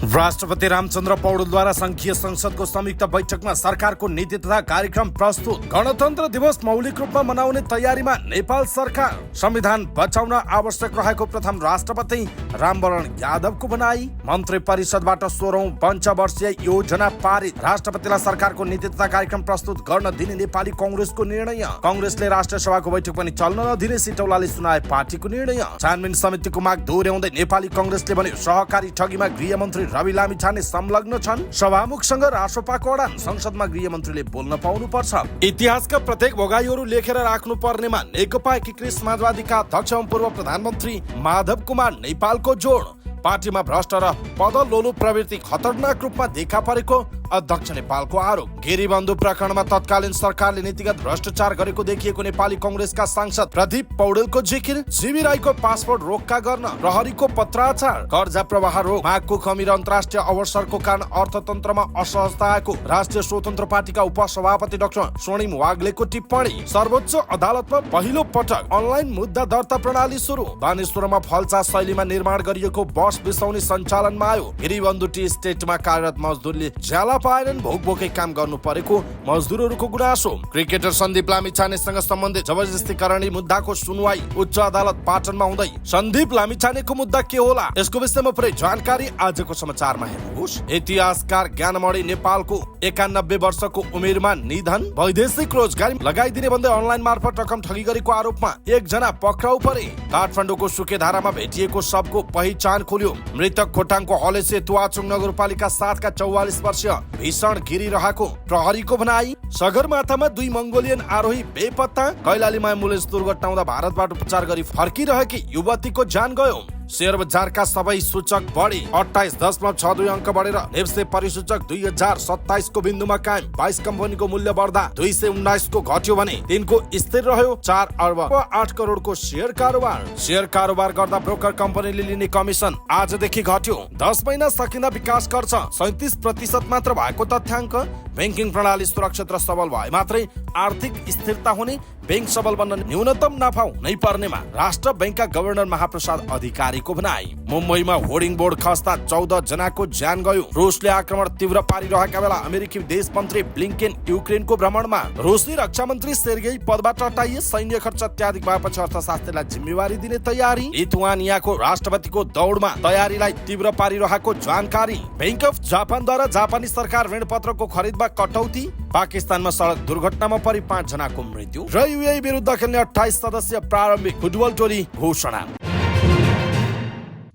राष्ट्रपति रामचन्द्र पौडेलद्वारा संघीय संसदको संयुक्त बैठकमा सरकारको नीति तथा कार्यक्रम प्रस्तुत। गणतन्त्र दिवस मौलिक रूपमा मनाउने तयारीमा नेपाल सरकार। संविधान बचाउन आवश्यक रहेको प्रथम राष्ट्रपति रामवरण यादवको भनाई। मन्त्री परिषदबाट 16औं पञ्चवर्षीय योजना पारित। राष्ट्रपतिलाई सरकारको नीति तथा कार्यक्रम प्रस्तुत गर्न दिने नेपाली कांग्रेसको निर्णय। कांग्रेसले राष्ट्रिय सभाको बैठक पनि चल्न नदिने सिटौलाले सुनाए पार्टीको निर्णय। छानबिन समितिको माग दोहोर्याउँदै नेपाली कांग्रेसले भन्यो सहकारी ठगीमा गृहमन्त्री रवि लामिछाने संलग्न छन्। सभामुखसँग रासोपाको अडान। संसदमा गृहमन्त्रीले बोल्न पाउनु पर्छ। इतिहासका प्रत्येक भोगाईहरू लेखेर राख्नु पर्नेमा नेकपा एकीकृत समाजवादीका अध्यक्ष पूर्व प्रधानमन्त्री माधव कुमार नेपालको जोड। पार्टीमा भ्रष्ट र पदलोलु प्रवृत्ति खतरनाक रूपमा देखा परेको अध्यक्ष नेपालको आरोप। गिरीबन्धु प्रकरणमा तत्कालीन सरकारले नीतिगत भ्रष्टाचार गरेको देखिएको नेपाली कांग्रेसका सांसद प्रदीप पौडेलको जिकिर। जीवी राईको पासपोर्ट रोक्का गर्न प्रहरीको पत्राचार। कर्जा प्रवाह रोक, मागको कमी र अन्तर्राष्ट्रिय अवसरको कारण अर्थतन्त्रमा असहजता आएको राष्ट्रिय स्वतन्त्र पार्टीका उपसभापति डाक्टर स्वर्णिम वाग्लेको टिप्पणी। सर्वोच्च अदालतमा पहिलो पटक अनलाइन मुद्दा दर्ता प्रणाली सुरु। बानेश्वरमा फल्सा शैलीमा निर्माण गरिएको बस बिसाउने सञ्चालनमा आयो। गिरीबन्धु टी स्टेटमा कार्यरत मजदुरले ज्याला पाएनन्, भोकभोकै काम गर्नु परेको मजदुरहरूको गुनासो। क्रिकेटर सन्दीप लामिछानेसँग सम्बन्धित जबरजस्तीकरणी मुद्दाको सुनवाई उच्च अदालत पाटनमा हुँदै। सन्दीप लामिछानेको मुद्दा के होला, यसको विषयमा पुरै जानकारी आजको समाचारमा हेर्नुहोस्। इतिहासकार ज्ञानमणि नेपालको 91 वर्षको उमेरमा निधन। वैदेशिक रोजगारी लगाइदिने भन्दै अनलाइन मार्फत रकम ठगी गरेको आरोपमा एकजना पक्राउ परे। काठमाडौँको सुकेधारामा भेटिएको शवको पहिचान खोल्यो। मृतक खोटाङको हलेसे तुवाचुङ नगरपालिका 7 का 44 वर्षीय भीषण गिरिरहेको प्रहरीको भनाई। सगरमाथामा 2 मंगोलियन आरोही बेपत्ता। कैलालीमा एम्बुलेन्स दुर्घटना हुँदा भारतबाट उपचार गरी फर्किरहेकी युवतीको ज्यान गयो। शेयर बजारका सबै सूचक बढी 28.62 अंक बढेर नेप्से परिसूचक 2027 को बिन्दुमा कायम। 22 कम्पनीको मूल्य बढ्दा 219 को घट्यो भने 3 को स्थिर रह्यो। 4 अर्ब 8 करोडको शेयर कारोबार। शेयर कारोबार गर्दा ब्रोकर कम्पनीले लिने कमिसन आजदेखि घट्यो। 10 महिना सकिँदा विकास खर्च 37% मात्र भएको तथ्याङ्क। बैंकिङ प्रणाली सुरक्षित र सबल भए मात्रै आर्थिक स्थिरता हुने। बैंक सबल बन्न न्यूनतम नाफा हुनै पर्नेमा राष्ट्र बैंकका गभर्नर महाप्रसाद अधिकारीको भनाई। मुम्बईमा होर्डिङ बोर्ड खस्दा 14 जनाको ज्यान गयो। रुसले आक्रमण तीव्र पारिरहेका बेला अमेरिकी विदेश मन्त्री ब्लिङ्केन युक्रेनको भ्रमणमा। रुसी रक्षा मन्त्री सेर्गेई पदबाट हटाइए। सैन्य खर्च अत्याधिक भएपछि अर्थशास्त्रीलाई जिम्मेवारी दिने तयारी। लिथुआनियाको राष्ट्रपतिको दौडमा तयारीलाई तीव्र पारिरहेको जानकारी। बैंक अफ जापानद्वारा जापानी सरकार ऋणपत्रको खरिदमा कटौती। पाकिस्तानमा सडक दुर्घटनामा परि 5 जनाको मृत्यु र युएई विरुद्ध खेल्ने 28 सदस्यीय प्रारम्भिक फुटबल टोली घोषणा।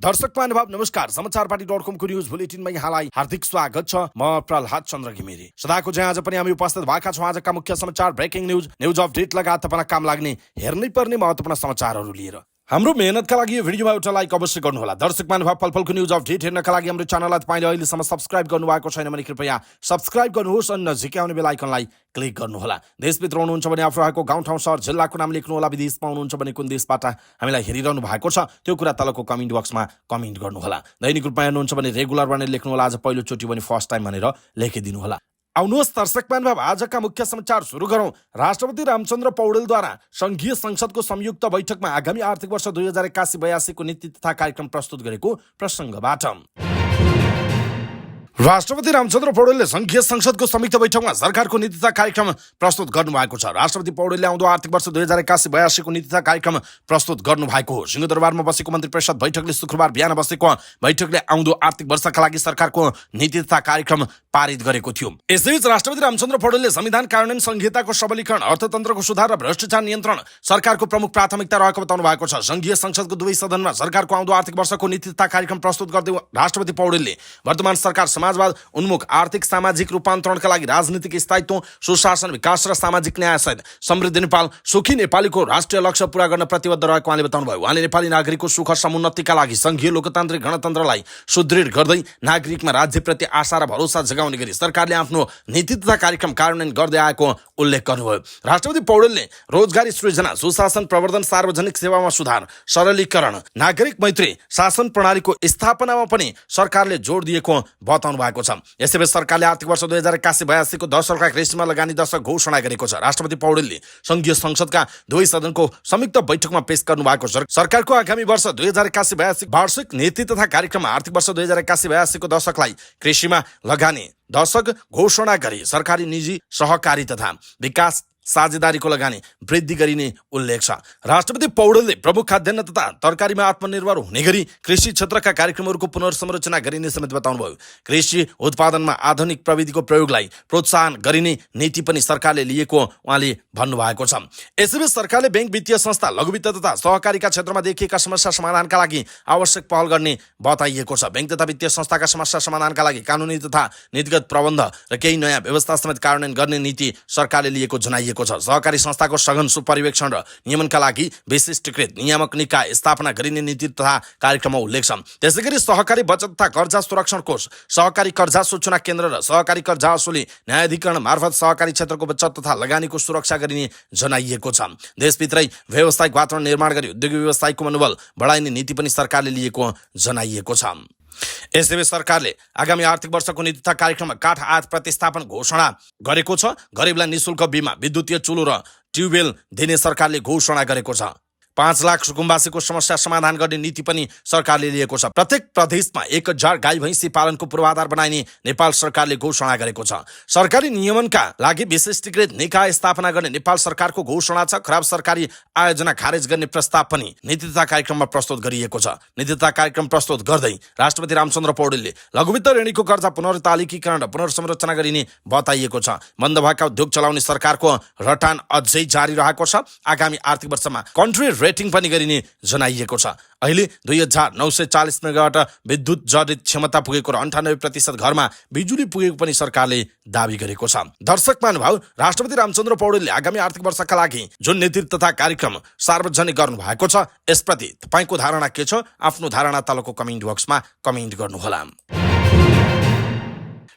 दर्शक महानुभाव नमस्कार। समाचारपाटी.com को न्यूज बुलेटिनमा यहाँलाई हार्दिक स्वागत छ। म प्रहलाद चन्द्र घिमिरे। सदाको चाहिँ आज पनि हामी उपस्थित भएका छौँ आजका मुख्य समाचार, ब्रेकिङ न्यूज अपडेट लगायत तपाईँलाई काम लाग्ने हेर्नै पर्ने महत्त्वपूर्ण समाचारहरू लिएर। हाम्रो मेहनतका लागि यो भिडियोमा एउटा लाइक अवश्य गर्नुहोला। दर्शक महानुभाव फलफलको न्यूज अपडेट हेर्नका लागि हाम्रो च्यानललाई तपाईँले अहिलेसम्म सब्स्क्राइब गर्नुभएको छैन भने कृपया सब्स्क्राइब गर्नुहोस् अनि नजिकै आउने बेल आइकनलाई क्लिक गर्नुहोला। देशभित्र हुनुहुन्छ भने आफू रहेको गाउँ ठाउँ सहर जिल्लाको नाम लेख्नुहोला। विदेशमा हुनुहुन्छ भने कुन देशबाट हामीलाई हेरिरहनु भएको छ त्यो कुरा तलको कमेन्ट बक्समा कमेन्ट गर्नुहोला। दैनिक रूपमा हेर्नुहुन्छ भने रेगुलर भनेर लेख्नुहोला। आज पहिलोचोटि भने फर्स्ट टाइम भनेर लेखिदिनुहोला। आउनुहोस् दर्शक महानुभाव आजका मुख्य समाचार सुरु गरौँ। राष्ट्रपति रामचन्द्र पौडेलद्वारा संघीय संसदको संयुक्त बैठकमा आगामी आर्थिक वर्ष 2081-82 को नीति तथा कार्यक्रम प्रस्तुत गरेको प्रसङ्गबाट। राष्ट्रपति रामचन्द्र पौडेलले संघीय संसदको संयुक्त बैठकमा सरकारको नीति तथा कार्यक्रम प्रस्तुत गर्नुभएको छ। राष्ट्रपति पौडेलले आउँदो आर्थिक वर्ष 2081-82 को नीति तथा कार्यक्रम प्रस्तुत गर्नुभएको हो। सिंहदरबारमा बसेको मन्त्री परिषद बैठकले शुक्रबार बिहान बसेको बैठकले आउँदो आर्थिक वर्षका लागि सरकारको नीति तथा कार्यक्रम पारित गरेको थियो। यसैबीच राष्ट्रपति रामचन्द्र पौडेलले संविधान कार्यान्वयन, संघीयताको सबलीकरण, अर्थतन्त्रको सुधार र भ्रष्टाचार नियन्त्रण सरकारको प्रमुख प्राथमिकता रहेको बताउनु भएको छ। संघीय संसदको दुवै सदनमा सरकारको आउँदो आर्थिक वर्षको नीति तथा कार्यक्रम प्रस्तुत गर्दै राष्ट्रपति पौडेलले वर्तमान सरकार समाजवाद उन्मुख आर्थिक सामाजिक रूपान्तरणका लागि राजनीतिक स्थायित्व, सुशासन, विकास र सामाजिक न्याय सहित समृद्ध नेपाल, सुखी नेपालीको राष्ट्रिय लक्ष्य पूरा गर्न प्रतिबद्ध रहेको उहाँले बताउनुभयो। उहाँले नेपाली नागरिकको सुख समुन्नतिका लागि संघीय लोकतान्त्रिक गणतन्त्रलाई सुदृढ गर्दै नागरिकमा राज्यप्रति आशा र भरोसा जगाउने गरी सरकारले आफ्नो नीति तथा कार्यक्रम कार्यान्वयन गर्दै आएको उल्लेख गर्नुभयो। राष्ट्रपति पौडेलले रोजगारी सृजना, सुशासन प्रवर्धन, सार्वजनिक सेवामा सुधार, सरलीकरण, नागरिक मैत्री शासन प्रणालीको स्थापनामा पनि सरकारले जोड दिएको बताउनु भएको छ। यसैबीच सरकारले आर्थिक वर्ष 2081-82 को 10 अर्बका कृषिमा लगानी दशक घोषणा गरेको छ। राष्ट्रपति पौडेलले संघीय संसदका दुवै सदनको संयुक्त बैठकमा पेश गर्नु भएको छ। सरकारको आगामी वर्ष 2081-82 वार्षिक नीति तथा कार्यक्रममा आर्थिक वर्ष 2081-82 को दशकलाई कृषिमा लगानी दशक घोषणा गरी सरकारी निजी सहकारी तथा विकास साझेदारीको लगानी वृद्धि गरिने उल्लेख छ। राष्ट्रपति पौडेलले प्रमुख खाद्यान्न तथा तरकारीमा आत्मनिर्भर हुने गरी कृषि क्षेत्रका कार्यक्रमहरूको पुनर्संरचना गरिने समेत बताउनुभयो। कृषि उत्पादनमा आधुनिक प्रविधिको प्रयोगलाई प्रोत्साहन गरिने नीति पनि सरकारले लिएको उहाँले भन्नुभएको छ। यसैबीच सरकारले बैंक वित्तीय संस्था लघु वित्त तथा सहकारीका क्षेत्रमा देखिएका समस्या समाधानका लागि आवश्यक पहल गर्ने बताइएको छ। बैंक तथा वित्तीय संस्थाका समस्या समाधानका लागि कानुनी तथा नीतिगत प्रबन्ध र केही नयाँ व्यवस्था समेत कार्यान्वयन गर्ने नीति सरकारले लिएको जनाइएको छ। सहकारी संस्थाको सघन सुपरिवेक्षण र नियमनका लागि विशिष्टकृत नियामक निकाय स्थापना गरिने नीति तथा कार्यक्रममा उल्लेख छ। त्यसैगरी सहकारी बचत तथा कर्जा सुरक्षण कोष, सहकारी कर्जा सूचना केन्द्र र सहकारी कर्जा असुली न्यायाधिकरण मार्फत सहकारी क्षेत्रको बचत तथा लगानीको सुरक्षा गरिने जनाइएको छ। देशभित्रै व्यावसायिक वातावरण निर्माण गरी उद्योगिक व्यवसायको मनोबल बढाइने नीति पनि सरकारले लिएको जनाइएको छ। यसैबीच सरकारले आगामी आर्थिक वर्षको नीति तथा कार्यक्रममा काठ आयात प्रतिस्थापन घोषणा गरेको छ। गरिबलाई निशुल्क बिमा, विद्युतीय चुलो र ट्युबवेल दिने सरकारले घोषणा गरेको छ। 5 लाख सुकुम्बासीको समस्या समाधान गर्ने नीति पनि सरकारले लिएको छ। प्रत्येक प्रदेशमा 1000 गाई भैँसी पालनको पूर्वाधार बनाइने नेपाल सरकारले घोषणा गरेको छ। सरकारी नियमनका लागि विशिष्टकृत निकाय स्थापना गर्ने नेपाल सरकारको घोषणा छ। खराब सरकारी आयोजना खारेज गर्ने प्रस्ताव पनि नीति तथा कार्यक्रममा प्रस्तुत गरिएको छ। नीति तथा कार्यक्रम प्रस्तुत गर्दै राष्ट्रपति रामचन्द्र पौडेलले लघुवित्त ऋणीको कर्जा पुनर्तालिकीकरण र पुनर्संरचना गरिने बताइएको छ। बन्द भएका उद्योग चलाउने सरकारको रटान अझै जारी रहेको छ। आगामी आर्थिक वर्षमा कन्ट्री रेटिङ पनि गरिने जनाइएको छ। अहिले 2940 मेगावाट विद्युत जडित क्षमता पुगेको र 98% घरमा बिजुली पुगेको पनि सरकारले दावी गरेको छ। दर्शक महानुभाव, राष्ट्रपति रामचन्द्र पौडेलले आगामी आर्थिक वर्षका लागि जुन नीति तथा कार्यक्रम सार्वजनिक गर्नु भएको छ यसप्रति तपाईको धारणा के छ? आफ्नो धारणा तलको कमेन्ट बक्समा कमेन्ट गर्नुहोला।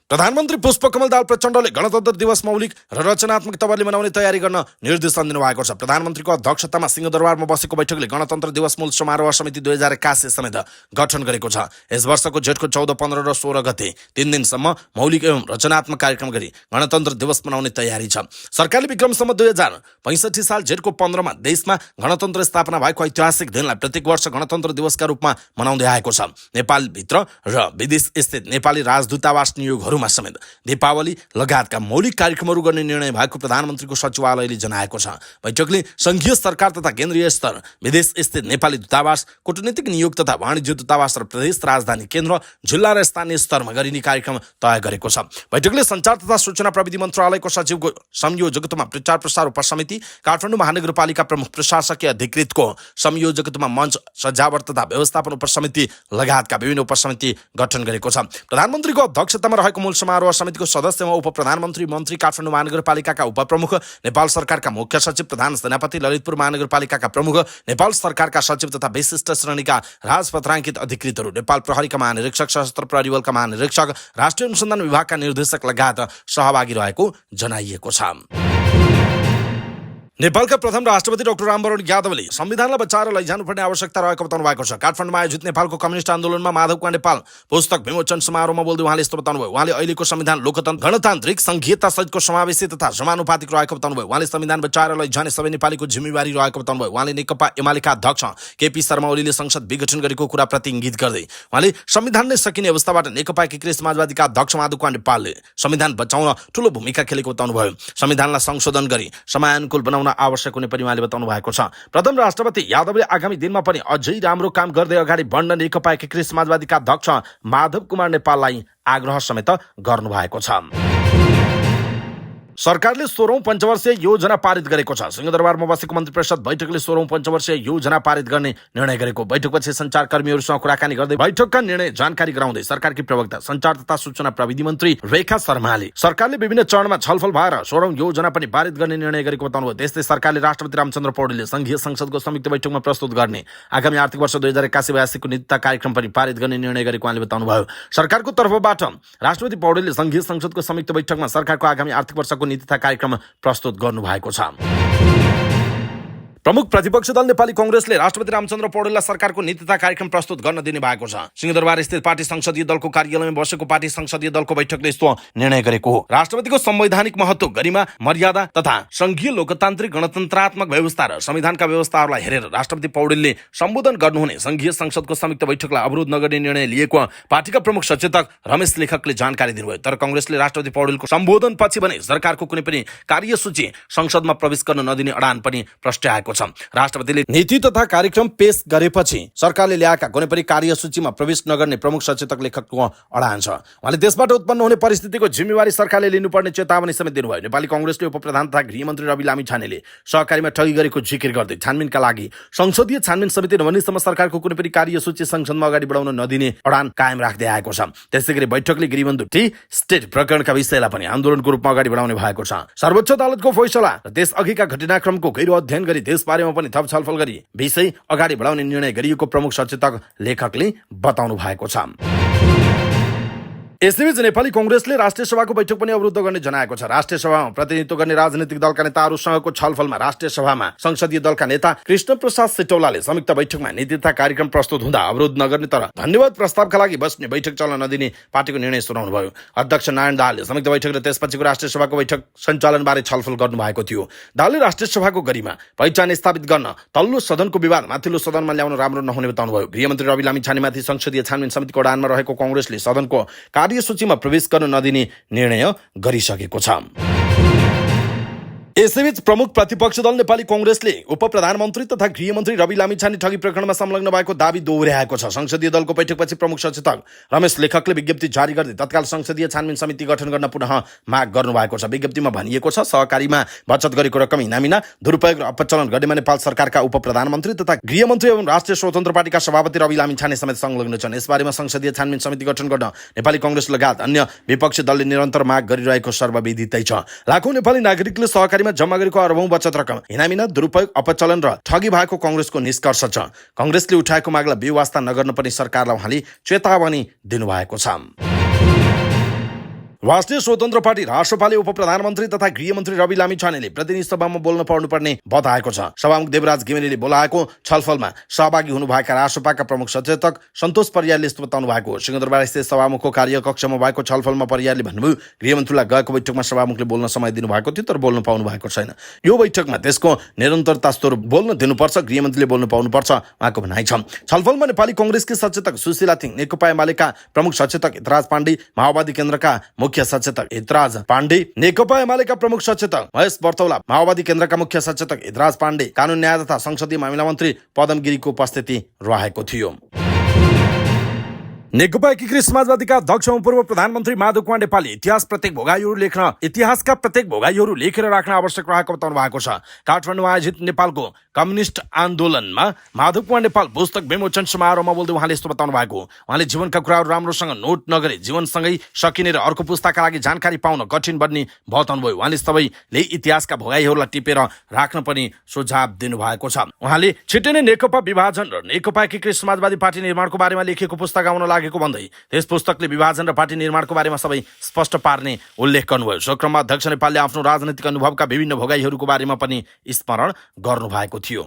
प्रधानमन्त्री पुष्पकमल दाहाल प्रचण्डले गणतन्त्र दिवस मौलिक र रचनात्मक तवरले मनाउने तयारी गर्न निर्देशन दिनुभएको छ। प्रधानमन्त्रीको अध्यक्षतामा सिंहदरबारमा बसेको बैठकले गणतन्त्र दिवस मूल समारोह समिति 2081 समेत गठन गरेको छ। यस वर्षको जेठको 14, 15 र 16 गते 3 दिनसम्म मौलिक एवं रचनात्मक कार्यक्रम गरी गणतन्त्र दिवस मनाउने तयारी छ। सरकारले विक्रमसम्म 2065 साल जेठको 15 मा देशमा गणतन्त्र स्थापना भएको ऐतिहासिक दिनलाई प्रत्येक वर्ष गणतन्त्र दिवसका रूपमा मनाउँदै आएको छ। नेपालभित्र र विदेश स्थित नेपाली राजदूतावास नियोगहरू समेत दीपावली लगायतका मौलिक कार्यक्रमहरू गर्ने निर्णय भएको प्रधानमन्त्रीको सचिवालयले जनाएको छ। बैठकले संघीय सरकार तथा केन्द्रीय स्तर, विदेश स्थित नेपाली दूतावास, कूटनीतिक नियोग तथा वाणिज्य दूतावास र प्रदेश राजधानी केन्द्र, जिल्ला र स्थानीय स्तरमा गरिने कार्यक्रम तय गरेको छ। बैठकले सञ्चार तथा सूचना प्रविधि मन्त्रालयको सचिवको संयोजकत्वमा प्रचार प्रसार उपसमिति, काठमाडौँ महानगरपालिका प्रमुख प्रशासकीय अधिकृतको संयोजकत्वमा मञ्च सजावट तथा व्यवस्थापन उपसमिति लगायतका विभिन्न उपसमिति गठन गरेको छ। प्रधानमन्त्रीको अध्यक्षतामा रहेको मूल समारोह समितिको सदस्य उप प्रधानमन्त्री, मन्त्री, काठमाडौँ महानगरपालिकाका उपप्रमुख, नेपाल सरकारका मुख्य सचिव, प्रधान सेनापति, ललितपुर महानगरपालिकाका प्रमुख, नेपाल सरकारका सचिव तथा विशिष्ट श्रेणीका राजपत्राङ्कित अधिकृतहरू, नेपाल प्रहरीका महानिरीक्षक, सशस्त्र प्रहरी बलका महानिरीक्षक, राष्ट्रिय अनुसन्धान विभागका निर्देशक लगायत सहभागी रहेको जनाइएको छ। नेपालका प्रथम राष्ट्रपति डाक्टर रामवरण यादवले संविधानलाई बचाएर लैजानुपर्ने आवश्यकता रहेको बताउनु भएको छ। काठमाडौँमा आयोजित नेपालको कम्युनिस्ट आन्दोलनमा माधव कुमार नेपाल पुस्तक विमोचन समारोहमा बोल्दै उहाँले यस्तो बताउनुभयो। उहाँले अहिलेको संविधान लोकतन्त्र, गणतान्त्रिक, संघीयता सहितको समावेशी तथा समानुपातिक रहेको बताउनुभयो। उहाँले संविधान बचाएर लैजाने सबै नेपालीको जिम्मेवारी रहेको बताउनुभयो। उहाँले नेकपा एमालेका अध्यक्ष केपी शर्मा ओलीले संसद विघटन गरेको कुराप्रति इंगित गर्दै उहाँले संविधान नै सकिने अवस्थाबाट नेकपा एकीकृत समाजवादीका अध्यक्ष माधव कुमार नेपालले संविधान बचाउन ठूलो भूमिका खेलेको बताउनुभयो। संविधानलाई संशोधन गरी समयानुकूल बनाउन आवश्यक हुने पनि उहाँले बताउनु भएको छ। प्रथम राष्ट्रपति यादवले आगामी दिनमा पनि अझै राम्रो काम गर्दै अगाडि बढ्न नेकपा एकीकृत समाजवादीका अध्यक्ष माधव कुमार नेपाललाई आग्रह समेत गर्नु भएको छ। सरकारले 16औं पञ्चवर्षीय योजना पारित गरेको छ। सिंहदरबारमा बसेको मन्त्री परिषद बैठकले 16औं पञ्चवर्षीय योजना पारित गर्ने निर्णय गरेको। बैठकपछि सञ्चारकर्मीहरूसँग कुराकानी गर्दै बैठकका निर्णय जानकारी गराउँदै सरकारकी प्रवक्ता सञ्चार तथा सूचना प्रविधि मन्त्री रेखा शर्माले सरकारले विभिन्न चरणमा छलफल भएर 16औं योजना पनि पारित गर्ने निर्णय गरेको बताउनुभयो। त्यस्तै सरकारले राष्ट्रपति रामचन्द्र पौडेलले संघीय संसदको संयुक्त बैठकमा प्रस्तुत गर्ने आगामी आर्थिक वर्ष 2081-82 को नीति कार्यक्रम पनि पारित गर्ने निर्णय गरेको उहाँले बताउनुभयो। सरकारको तर्फबाट राष्ट्रपति पौडेलले संघीय संसदको संयुक्त बैठकमा सरकारको आगामी आर्थिक वर्षको नीति तथा कार्यक्रम प्रस्तुत गर्नु भएको छ। प्रमुख प्रतिपक्ष दल नेपाली कांग्रेसले राष्ट्रपति रामचन्द्र पौडेललाई सरकारको नीति तथा कार्यक्रम प्रस्तुत गर्न दिने भएको छ। सिंहदरबार स्थित पार्टी संसदीय दलको कार्यालयमा बसेको पार्टी संसदीय दलको बैठकले यस्तो निर्णय गरेको हो। राष्ट्रपतिको संवैधानिक महत्व, गरिमा, मर्यादा तथा संघीय लोकतान्त्रिक गणतन्त्रात्मक व्यवस्था र संविधानका व्यवस्थाहरूलाई हेरेर राष्ट्रपति पौडेलले सम्बोधन गर्नुहुने संघीय संसदको संयुक्त बैठकलाई अवरोध नगर्ने निर्णय लिएको पार्टीका प्रमुख सचेतक रमेश लेखकले जानकारी दिनुभयो। तर कांग्रेसले राष्ट्रपति पौडेलको सम्बोधन पछि भने सरकारको कुनै पनि कार्यसूची संसदमा प्रवेश गर्न नदिने अडान पनि प्रस्ट्याएको छ। राष्ट्रपतिले नीति तथा कार्यक्रम पेश गरेपछि सरकारले ल्याएका कुनै पनि कार्यसूचीमा प्रवेश नगर्ने प्रमुख सचेतक लेखकको अडान छ। उहाँले देशबाट उत्पन्न हुने परिस्थितिको जिम्मेवारी सरकारले लिनुपर्ने चेतावनी समेत दिनुभयो। नेपाली कांग्रेसले उपप्रधान तथा गृहमन्त्री रवि लामिछानेले सहकारीमा ठगी गरेको जिकिर गर्दै छानबिनका लागि संसदीय छानबिन समिति नबनेसम्म सरकारको कुनै पनि कार्यसूची संसदमा अगाडि बढाउन नदिने अडान कायम राख्दै आएको छ। त्यसैगरी बैठकले गृहबन्धु टी स्टेट प्रकरणका विषयलाई पनि आन्दोलनको रूपमा अगाडि बढाउने भएको छ। सर्वोच्च अदालतको फैसला र त्यसअघिका घटनाक्रमको गहिरो अध्ययन गरी त्यसबारेमा पनि थप छलफल गरी विषय अगाडि बढाउने निर्णय गरिएको प्रमुख सचेतक लेखकले बताउनु भएको छ। यसैबीच नेपाली कांग्रेसले राष्ट्रिय सभाको बैठक पनि अवरुद्ध गर्ने जनाएको छ। राष्ट्रिय सभामा प्रतिनिधित्व गर्ने राजनीतिक दलका नेताहरूसँगको छलफलमा राष्ट्रिय सभामा संसदीय दलका नेता कृष्ण प्रसाद सिटौलाले संयुक्त बैठकमा नीति तथा कार्यक्रम प्रस्तुत हुँदा अवरोध नगर्ने तर धन्यवाद प्रस्तावका लागि बस्ने बैठक चल्न नदिने पार्टीको निर्णय सुनाउनु भयो। अध्यक्ष नारायण दाहालले संयुक्त बैठक र त्यसपछिको राष्ट्रिय सभाको बैठक सञ्चालनबारे छलफल गर्नु भएको थियो। दाहालले राष्ट्रिय सभाको गरिमा पहिचान स्थापित गर्न तल्लो सदनको विवाद माथिल्लो सदनमा ल्याउन राम्रो नहुने बताउनुभयो। गृहमन्त्री रवि लामिछानेमाथि संसदीय छानबिन समितिको अडानमा रहेको कांग्रेसले सदनको कार्यसूचीमा प्रवेश गर्न नदिने निर्णय गरिसकेको छ। यसैबीच प्रमुख प्रतिपक्ष दल नेपाली कांग्रेसले उपप्रधानमन्त्री तथा गृहमन्त्री रवि लामिछाने ठगी प्रकरणमा संलग्न भएको दावी दोहोर्याएको छ। संसदीय दलको बैठकपछि प्रमुख सचेतक रमेश लेखकले विज्ञप्ति जारी गर्दै तत्काल संसदीय छानबिन समिति गठन गर्न पुनः माग गर्नुभएको छ। विज्ञप्तिमा भनिएको छ, सहकारीमा बचत गरेको रकम इनामिना दुरुपयोग र अपचलन गर्नेमा नेपाल सरकारका उपप्रधानमन्त्री तथा गृहमन्त्री एवं राष्ट्रिय स्वतन्त्र पार्टीका सभापति रवि लामिछाने समेत संलग्न छन्। यसबारेमा संसदीय छानबिन समिति गठन गर्न नेपाली कांग्रेस लगायत अन्य विपक्षी दलले निरन्तर माग गरिरहेको सर्वविदितै छ। लाखौं नेपाली नागरिकले सहकारी जम्मा गरेको अरबौं बचत रकम इनामिना दुरुपयोग अपचलन र ठगी भएको कांग्रेसको निष्कर्ष छ। कांग्रेसले उठाएको मागलाई बेवास्ता नगर्न पनि सरकारलाई उहाँले चेतावनी दिनुभएको छ। राष्ट्रिय स्वतन्त्र पार्टी राष्ट्रपाले उपप्रधानमन्त्री तथा गृहमन्त्री रवि लामिछानेले प्रतिनिधि सभामा बोल्न पर्नुपर्ने बताएको छ। सभामुख देवराज घिमिरेले बोलाएको छलफलमा सहभागी हुनुभएका राष्ट्रपाका प्रमुख सचेतक सन्तोष परियारले यस्तो बताउनु भएको हो। सिंहदरबार स्थित सभामुखको कार्यकक्षमा भएको छलफलमा परियारले भन्नुभयो, गृहमन्त्रीलाई गएको बैठकमा सभामुखले बोल्न समय दिनुभएको थियो तर बोल्न पाउनु भएको छैन। यो बैठकमा त्यसको निरन्तरता स्वरूप बोल्न दिनुपर्छ, गृहमन्त्रीले बोल्नु पाउनुपर्छ उहाँको भनाइ छ। छलफलमा नेपाली कांग्रेसकी सचेतक सुशीला थिङ, नेकपा एमालेका प्रमुख सचेतक इतराज पाण्डे, माओवादी केन्द्रका मुख्य सचेतक इतराज पाण्डे, नेकपा एमालेका प्रमुख सचेतक महेश बर्तौला, माओवादी केन्द्रका मुख्य सचेतक इतराज पाण्डे, कानून न्याय तथा संसदीय मामिला मन्त्री पदम गिरीको उपस्थिति रहेको थियो। नेकपा एकीकृत समाजवादीका अध्यक्ष एवं पूर्व प्रधानमन्त्री माधव कुमार नेपालले इतिहासका प्रत्येक भोगाईहरू लेखेर राख्न आवश्यक रहेको बताउनु भएको छ। काठमाडौँमा आयोजित नेपालको कम्युनिस्ट आन्दोलनमा माधव कुमार नेपाल पुस्तक विमोचन समारोहमा बोल्दै उहाँले यस्तो बताउनु भएको। उहाँले जीवनका कुराहरू राम्रोसँग नोट नगरे जीवनसँगै सकिने र अर्को पुस्ताका लागि जानकारी पाउन कठिन बन्ने बताउनुभयो। उहाँले सबैले इतिहासका भोगाईहरूलाई टिपेर राख्न पनि सुझाव दिनुभएको छ। उहाँले छिट्टै नै नेकपा विभाजन र नेकपा एकीकृत समाजवादी पार्टी निर्माणको बारेमा लेखिएको पुस्तक आउन लागेको भन्दै त्यस पुस्तकले विभाजन र पार्टी निर्माणको बारेमा सबै स्पष्ट पार्ने उल्लेख गर्नुभयो। सो क्रममा अध्यक्ष नेपालले आफ्नो राजनीतिक अनुभवका विभिन्न भोगाईहरूको बारेमा पनि स्मरण गर्नुभएको थियो।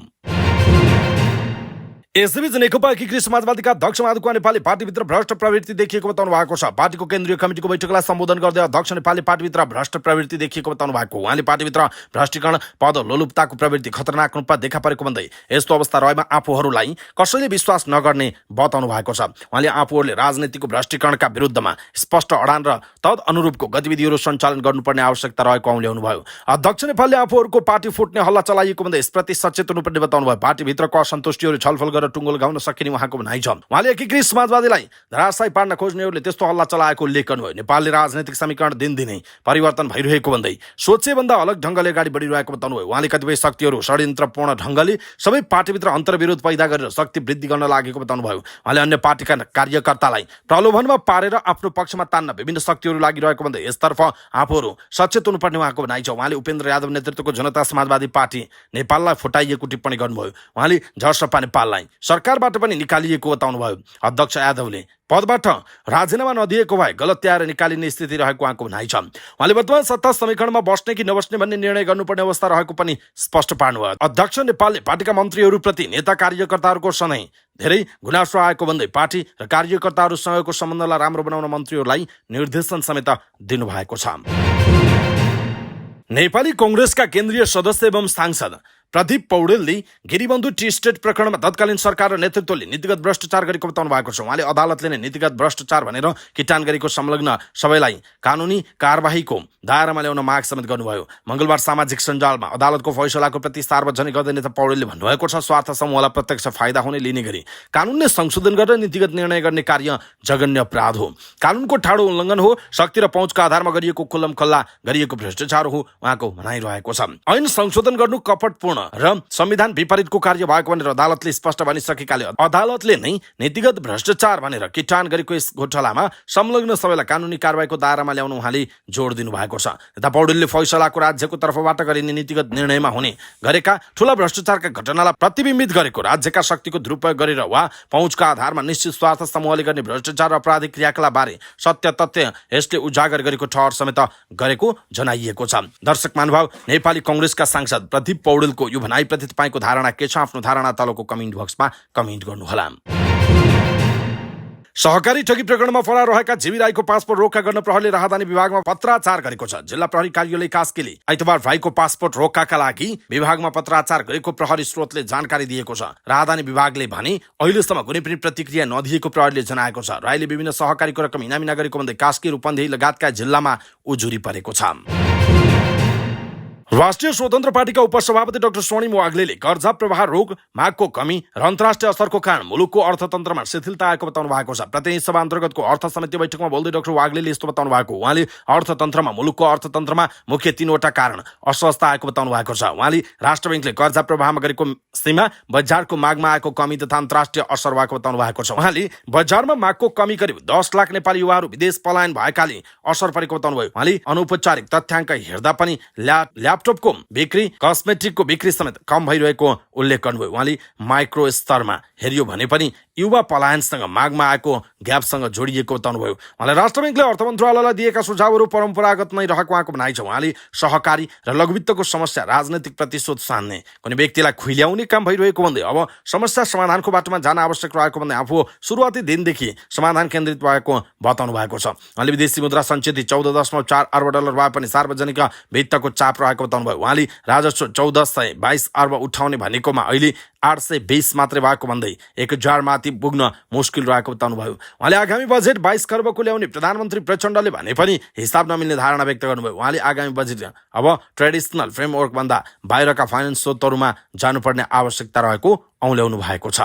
यसैबीच नेकपा एकीकृत समाजवादीका अध्यक्ष माधव कुमार नेपालले पार्टीभित्र भ्रष्ट प्रवृत्ति देखिएको बताउनु भएको छ। पार्टीको केन्द्रीय कमिटिको बैठकलाई सम्बोधन गर्दै अध्यक्ष नेपालले पार्टीभित्र भ्रष्ट प्रवृत्ति देखिएको बताउनु भएको। उहाँले पार्टीभित्र भ्रष्टीकरण पद लोलुपताको प्रवृत्ति खतरनाक रूपमा देखा परेको भन्दै यस्तो अवस्था रहेमा आफूहरूलाई कसैले विश्वास नगर्ने बताउनु भएको छ। उहाँले आफूहरूले राजनीतिको भ्रष्टीकरणका विरुद्धमा स्पष्ट अडान र तद अनुरूपको गतिविधिहरू सञ्चालन गर्नुपर्ने आवश्यकता रहेको औल्याउनुभयो। अध्यक्ष नेपालले आफूहरूको पार्टी फुट्ने हल्ला चलाइएको भन्दै यसप्रति सचेत हुनुपर्ने बताउनुभयो। पार्टीभित्रको असन्तुष्टिहरू छलफल गरेर टुङ्गो लगाउन सकिने उहाँको भनाइ छ। उहाँले एकीकृत समाजवादीलाई धराशायी पार्न खोज्नेहरूले त्यस्तो हल्ला चलाएको उल्लेख गर्नुभयो। नेपालले राजनीतिक समीकरण दिनदिनै परिवर्तन भइरहेको भन्दै सोचेभन्दा अलग ढङ्गले अगाडि बढिरहेको बताउनुभयो। उहाँले कतिपय शक्तिहरू षड्यन्त्रपूर्ण ढङ्गले सबै पार्टीभित्र अन्तर्विरोध पैदा गरेर शक्ति वृद्धि गर्न लागेको बताउनुभयो। उहाँले अन्य पार्टीका कार्यकर्तालाई प्रलोभनमा पारेर आफ्नो पक्षमा तान्न विभिन्न शक्तिहरू लागिरहेको भन्दै यसतर्फ आफूहरू सचेत हुनुपर्ने उहाँको भनाइ छ। उहाँले उपेन्द्र यादव नेतृत्वको जनता समाजवादी पार्टी नेपाललाई फुटाइएको टिप्पणी गर्नुभयो। उहाँले जसपा नेपाललाई सरकारबाट पनि निकालिएको बताउनुभयो। अध्यक्ष यादवले पदबाट राजीनामा नदिएको भए गलत तयार निकालिने स्थिति रहेको उहाँको भनाइ छ। उहाँले वर्तमान सत्ता समीकरणमा बस्ने कि नबस्ने भन्ने निर्णय गर्नुपर्ने अवस्था रहेको पनि स्पष्ट पार्नुभयो। अध्यक्ष नेपालले पार्टीका मन्त्रीहरूप्रति नेता कार्यकर्ताहरूको सधैँ धेरै गुनासो आएको भन्दै पार्टी र कार्यकर्ताहरूसँगको सम्बन्धलाई राम्रो बनाउन मन्त्रीहरूलाई निर्देशन समेत दिनुभएको छ। नेपाली कांग्रेसका केन्द्रीय सदस्य एवं सांसद प्रदीप पौडेलले गिरिबन्धु टी स्टेट प्रकरणमा तत्कालीन सरकार र नेतृत्वले नीतिगत भ्रष्टाचार गरेको बताउनु भएको छ। उहाँले अदालतले नै नीतिगत भ्रष्टाचार भनेर किटान गरेको संलग्न सबैलाई कानुनी कारबाहीको दायरामा ल्याउन माग समेत गर्नुभयो। मंगलबार सामाजिक सञ्जालमा अदालतको फैसलाको प्रति सार्वजनिक गर्दै नेता पौडेलले भन्नुभएको छ, स्वार्थ समूहलाई प्रत्यक्ष फाइदा हुने लिने गरी कानुनले संशोधन गरेर नीतिगत निर्णय गर्ने कार्य जघन्य अपराध हो, कानुनको ठाडो उल्लङ्घन हो, शक्ति र पहुँचका आधारमा गरिएको खुल्लमखल्ला गरिएको भ्रष्टाचार हो उहाँको भनाइरहेको छ। ऐन संशोधन गर्नु कपटपूर्ण र संविधान विपरीतको कार्य भएको भनेर अदालतले स्पष्ट भनिसकेकाले अदालतले नै नीतिगत भ्रष्टाचार भनेर किटान गरेको यस घोटालामा संलग्न सबैलाई कानुनी कारबाहीको दायरामा ल्याउन उहाँले जोड दिनुभएको छ। नेता पौडेलले फैसलाको राज्यको तर्फबाट गरिने नीतिगत निर्णयमा हुने गरेका ठूला भ्रष्टाचारका घटनालाई प्रतिबिम्बित गरेको, राज्यका शक्तिको दुरुपयोग गरेर वा पहुँचका आधारमा निश्चित स्वार्थ समूहले गर्ने भ्रष्टाचार र आपराधिक क्रियाकलाप बारे सत्य तथ्य यसले उजागर गरेको ठहर समेत गरेको जनाइएको छ। दर्शक महानुभाव, नेपाली कांग्रेसका सांसद प्रदीप पौडेलको यो भनाइप्रति तपाईको धारणा के छ? आफ्नो धारणा तलको कमेन्ट बक्समा कमेन्ट गर्नुहोला। सहकारी ठगी प्रकरणमा फरार रहेका जीवी राईको पासपोर्ट रोका गर्न प्रहरीले राहदानी विभागमा पत्राचार गरेको छ। जिल्ला प्रहरी कार्यालय कास्कीले आइतबार भाइको पासपोर्ट रोकाका लागि विभागमा पत्राचार गरेको प्रहरी स्रोतले जानकारी दिएको छ। राहदानी विभागले भने अहिलेसम्म कुनै पनि प्रतिक्रिया नदिएको प्रहरीले जनाएको छ। राईले विभिन्न सहकारीको रकम इनामिना गरेको भन्दै कास्की, रूपन्देही लगायतका जिल्लामा उजुरी परेको छ। राष्ट्रिय स्वतन्त्र पार्टीका उपसभापति डाक्टर स्वर्णिम वाग्लेले कर्जा प्रवाह रोग, मागको कमी र अन्तर्राष्ट्रिय असरको कारण मुलुकको अर्थतन्त्रमा शिथिलता आएको बताउनु भएको छ। प्रतिनिधि सभा अन्तर्गतको अर्थ समिति बैठकमा बोल्दै डाक्टर वाग्लेले यस्तो बताउनु भएको। उहाँले अर्थतन्त्रमा मुलुकको अर्थतन्त्रमा मुख्य 3वटा कारण अस्वस्थ आएको बताउनु भएको छ। उहाँले राष्ट्र बैंकले कर्जा प्रवाहमा गरेको सीमा, बजारको मागमा आएको कमी तथा अन्तर्राष्ट्रिय असर भएको बताउनु भएको छ। उहाँले बजारमा मागको कमी करिब 10 लाख नेपाली युवाहरू विदेश पलायन भएकाले असर परेको बताउनु भयो। उहाँले अनौपचारिक तथ्याङ्क हेर्दा पनि ल्यापटपको बिक्री, कस्मेटिकको बिक्री समेत कम भइरहेको उल्लेख गर्नुभयो। उहाँले माइक्रो स्तरमा हेरियो भने पनि युवा पलायनसँग मागमा आएको ग्यापसँग जोडिएको बताउनुभयो। उहाँले राष्ट्र बैंकले अर्थ मन्त्रालयलाई दिएका सुझावहरू परम्परागत नै रहेको उहाँको भनाइ छ। उहाँले सहकारी र लघुवित्तको समस्या राजनैतिक प्रतिशोध सान्ने, कुनै व्यक्तिलाई खुइल्याउने काम भइरहेको भन्दै अब समस्या समाधानको बाटोमा जान आवश्यक रहेको भन्दै आफू सुरुवाती दिनदेखि समाधान केन्द्रित भएको बताउनु भएको छ। उहाँले विदेशी मुद्रा सञ्चित 14.4 अर्ब डलर भए पनि सार्वजनिक वित्तको चाप रहेको बताउनुभयो। उहाँले राजस्व 1422 अर्ब उठाउने भनेकोमा अहिले 820 मात्रै भएको भन्दै 1000 माथि पुग्न मुस्किल रहेको बताउनुभयो। उहाँले आगामी बजेट 22 खर्बको ल्याउने प्रधानमन्त्री प्रचण्डले भने पनि हिसाब नमिल्ने धारणा व्यक्त गर्नुभयो। उहाँले आगामी बजेट अब ट्रेडिसनल फ्रेमवर्क भन्दा बाहिरका फाइनेन्स स्रोतहरूमा जानुपर्ने आवश्यकता रहेको औल्याउनु भएको छ।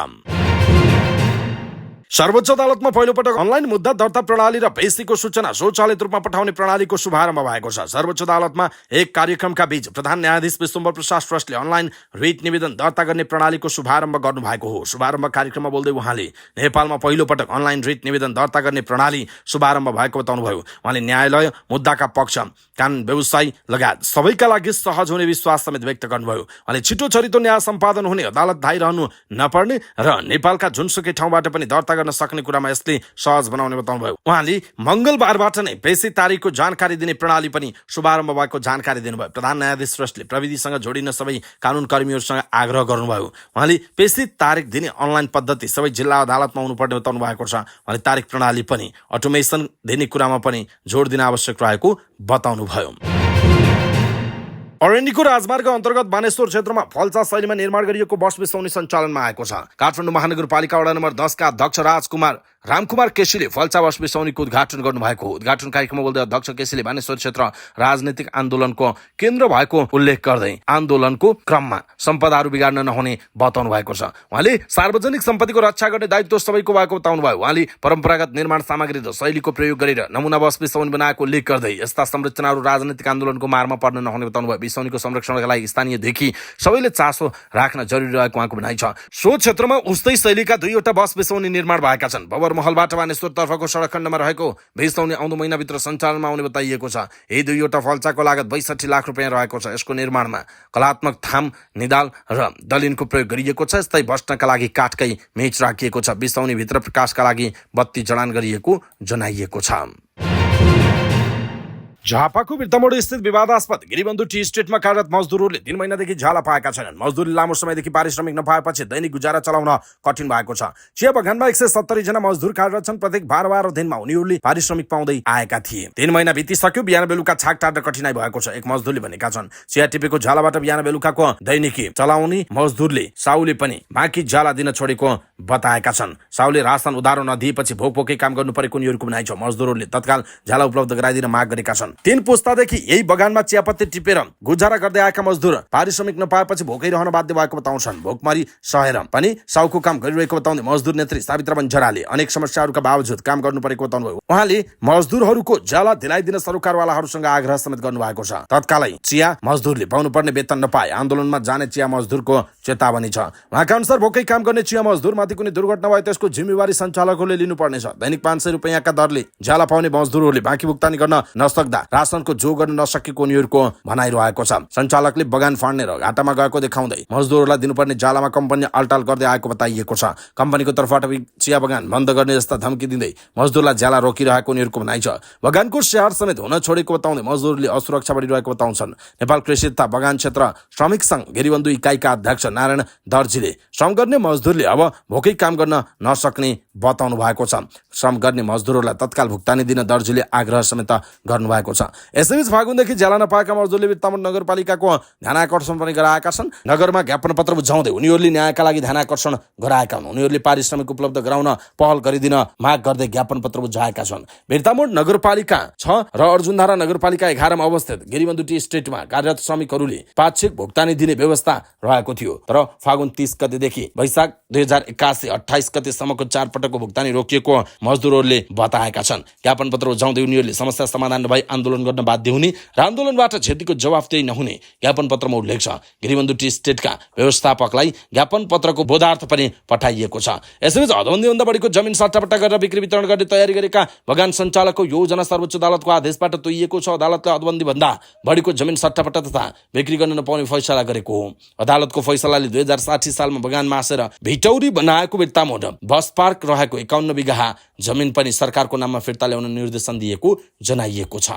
सर्वोच्च अदालतमा पहिलोपटक अनलाइन मुद्दा दर्ता प्रणाली र पेशीको सूचना स्वचालित रूपमा पठाउने प्रणालीको शुभारम्भ भएको छ। सर्वोच्च अदालतमा एक कार्यक्रमका बीच प्रधान न्यायाधीश विश्वम्भर प्रसाद श्रेष्ठले अनलाइन रिट निवेदन दर्ता गर्ने प्रणालीको शुभारम्भ गर्नुभएको हो। शुभारम्भ कार्यक्रममा बोल्दै उहाँले नेपालमा पहिलोपटक अनलाइन रिट निवेदन दर्ता गर्ने प्रणाली शुभारम्भ भएको बताउनुभयो। उहाँले न्यायालय, मुद्दाका पक्ष, कानुन व्यवसायी लगायत सबैका लागि सहज हुने विश्वास समेत व्यक्त गर्नुभयो। उहाँले छिटो छरितो न्याय सम्पादन हुने, अदालत धाइरहनु नपर्ने र नेपालका जुनसुकै ठाउँबाट पनि दर्ता सक्ने कुरामा यसले सहज बनाउने बताउनुभयो। उहाँले मंगलबारबाट नै पेशी तारिखको जानकारी दिने प्रणाली पनि शुभारम्भ भएको जानकारी दिनुभयो। प्रधान न्यायाधीश श्रेष्ठले प्रविधिसँग जोडिन सबै कानुन कर्मीहरूसँग आग्रह गर्नुभयो। उहाँले पेशी तारिख दिने अनलाइन पद्धति सबै जिल्ला अदालतमा हुनुपर्ने बताउनु भएको छ। उहाँले तारिख प्रणाली पनि अटोमेसन दिने कुरामा पनि जोड दिन आवश्यक रहेको बताउनुभयो। अरण्यको राजमार्ग अन्तर्गत बानेश्वर क्षेत्रमा फल्चा शैलीमा निर्माण गरिएको बस बिसाउने सञ्चालनमा आएको छ। काठमाडौँ महानगरपालिका वडा नम्बर 10 का अध्यक्ष रामकुमार केसीले फल्चा बस बिसाउनेको उद्घाटन गर्नुभएको हो। उद्घाटन कार्यक्रममा बोल्दै अध्यक्ष केसीले बानेश्वर क्षेत्र राजनीतिक आन्दोलनको केन्द्र भएको उल्लेख गर्दै आन्दोलनको क्रममा सम्पदाहरू बिगार्न नहुने बताउनु भएको छ। उहाँले सार्वजनिक सम्पत्तिको रक्षा गर्ने दायित्व सबैको भएको बताउनुभयो। उहाँले परम्परागत निर्माण सामग्री र शैलीको प्रयोग गरेर नमुना बस बिसाउने बनाएको उल्लेख गर्दै यस्ता संरचनाहरू राजनीतिक आन्दोलनको मारमा पर्न नहुने बताउनुभयो। बिसाउनेको संरक्षणका लागि स्थानीयदेखि सबैले चासो राख्न जरुरी रहेको उहाँको भनाइ छ। सो क्षेत्रमा उस्तै शैलीका 2वटा बस बिसाउने निर्माण भएका छन्। बरमहलबाट वानेश्वरतर्फको सडक खण्डमा रहेको भेस्तौनी आउँदो महिनाभित्र सञ्चालनमा आउने बताइएको छ। यी दुईवटा फल्चाको लागत 62 लाख रुपियाँ रहेको छ। यसको निर्माणमा कलात्मक थाम, निदाल र दलिनको प्रयोग गरिएको छ। यस्तै बस्नका लागि काठकै मेच राखिएको छ। बिस्तौनी भित्र प्रकाशका लागि बत्ती जडान गरिएको जनाइएको छ। झापाको बिर्तामोड स्थित विवादास्पद गिरिबन्धु टी स्टेटमा कार्यरत मजदुरहरूले 3 महिनादेखि झाला पाएका छैनन्। मजदुरले लामो समयदेखि पारिश्रमिक नपाएपछि दैनिक गुजारा चलाउन कठिन भएको छ। चिया बगानमा 170 जना मजदुर कार्यरत छन्। प्रत्येक 12 दिनमा उनीहरूले पारिश्रमिक पाउँदै आएका थिए। 3 महिना बितिसक्यो, बिहान बेलुका छाक टार्न कठिनाइ भएको छ। एक मजदुरले भनेका छन्, चिया टिपेको झालाबाट बिहान बेलुकाको दैनिकी चलाउने मजदुरले साउले पनि बाँकी झाला दिन छोडेको बताएका छन्। साउले राशन उधारो नदिएपछि भोकभोकै काम गर्नु परेको उनीहरूको भनाइ छ। मजदुरहरूले तत्काल झाला उपलब्ध गराइदिन माग गरेका छन्। 3 पुस्तादेखि यही बगानमा चियापत्ती टिपेर गुजारा गर्दै आएका मजदुर पारिश्रमिक नपाएपछि भोकै रहन बाध्य भएको बताउँछन्। भोकमरी सहेर पनि साउको काम गरिरहेको बताउँदै मजदुर नेत्री सावित्रा बन्जराले अनेक समस्याहरूका बावजुद काम गर्नु परेको बताउनुभयो। उहाँले मजदुरहरूको झाला दिलाइदिन सरकारवालाहरूसँग आग्रह समेत गर्नुभएको छ। तत्कालै चिया मजदुरले पाउनुपर्ने वेतन नपाए आन्दोलनमा जाने चिया मजदुरको चेतावनी छ। उहाँका अनुसार भोकै काम गर्ने चिया मजदुरमाथि कुनै दुर्घटना भए त्यसको जिम्मेवारी सञ्चालकहरूले लिनुपर्नेछ। दैनिक 500 रुपियाँका दरले झाला पाउने मजदुरहरूले बाँकी भुक्तानी गर्न नसक्दा राशनको जो गर्न नसकेको उनीहरूको भनाइरहेको छ। सञ्चालकले बगान फाड्ने र घाटामा गएको देखाउँदै मजदुरहरूलाई दिनुपर्ने झालामा कम्पनी अल्टाल गर्दै आएको बताइएको छ। कम्पनीको तर्फबाट चिया बगान बन्द गर्ने जस्ता धम्की दिँदै मजदुरलाई झाला रोकिरहेको उनीहरूको भनाइ छ। बगानको स्याहार समेत हुन छोडेको बताउँदै मजदुरले असुरक्षा बढिरहेको बताउँछन्। नेपाल कृषि तथा बगान क्षेत्र श्रमिक सङ्घ गिरिबन्धु इकाइका अध्यक्ष नारायण दर्जीले श्रम गर्ने मजदुरले अब भोकै काम गर्न नसक्ने बताउनु भएको छ। श्रम गर्ने मजदुरहरूलाई तत्काल भुक्तानी दिन दर्जीले आग्रह समेत गर्नुभएको छ। यसैबीच फागुनदेखि झ्याला नपाएका मजदुरले बिर्तामोड नगरपालिकाको ध्यानाकर्षण पनि गराएका छन्। नगरमा ज्ञापन पत्र बुझाउँदै उनीहरूले न्यायका लागि ध्यानाकर्षण गराएका हुन्। उनीहरूले पारिश्रमिक उपलब्ध गराउन पहल गरिदिन माग गर्दै ज्ञापन पत्र बुझाएका छन्। बिर्तामोड नगरपालिका 6 र अर्जुनधारा नगरपालिका 11 मा अवस्थित गिरिबन्धु टी स्टेटमा कार्यरत श्रमिकहरूले पाक्षिक भुक्तानी दिने व्यवस्था रहेको थियो। तर फागुन 30 गतेदेखि वैशाख 2081 28 गतेसम्मको 4 पटकको भुक्तानी रोकिएको मजदुरहरूले बताएका छन्। ज्ञापन पत्र बुझाउँदै उनीहरूले समस्या समाधान नभई आन्दोलन गर्न बाध्य हुने र आन्दोलनबाट क्षतिको जवाफदेही नहुने ज्ञापन पत्रमा उल्लेख छ। गिरिबन्धु टी स्टेटका व्यवस्थापकलाई ज्ञापन पत्रको बोधार्थ पनि पठाइएको छ। यसैबीच हदबन्दीभन्दा बढीको जमिन सट्टापट्टा गरेर बिक्री वितरण गर्ने तयारी गरेका बगान सञ्चालकको योजना सर्वोच्च अदालतको आदेशबाट तोइएको छ। अदालतले हदबन्दीभन्दा बढीको जमिन सट्टापट्टा तथा बिक्री गर्न नपाउने फैसला गरेको हो। अदालतको फैसलाले 2060 सालमा बगानमा आसेर भिटौरी बनाएको बिर्तामोड बस पार्क रहेको 51 बिघा जमिन पनि सरकारको नाममा फिर्ता ल्याउन निर्देशन दिएको जनाइएको छ।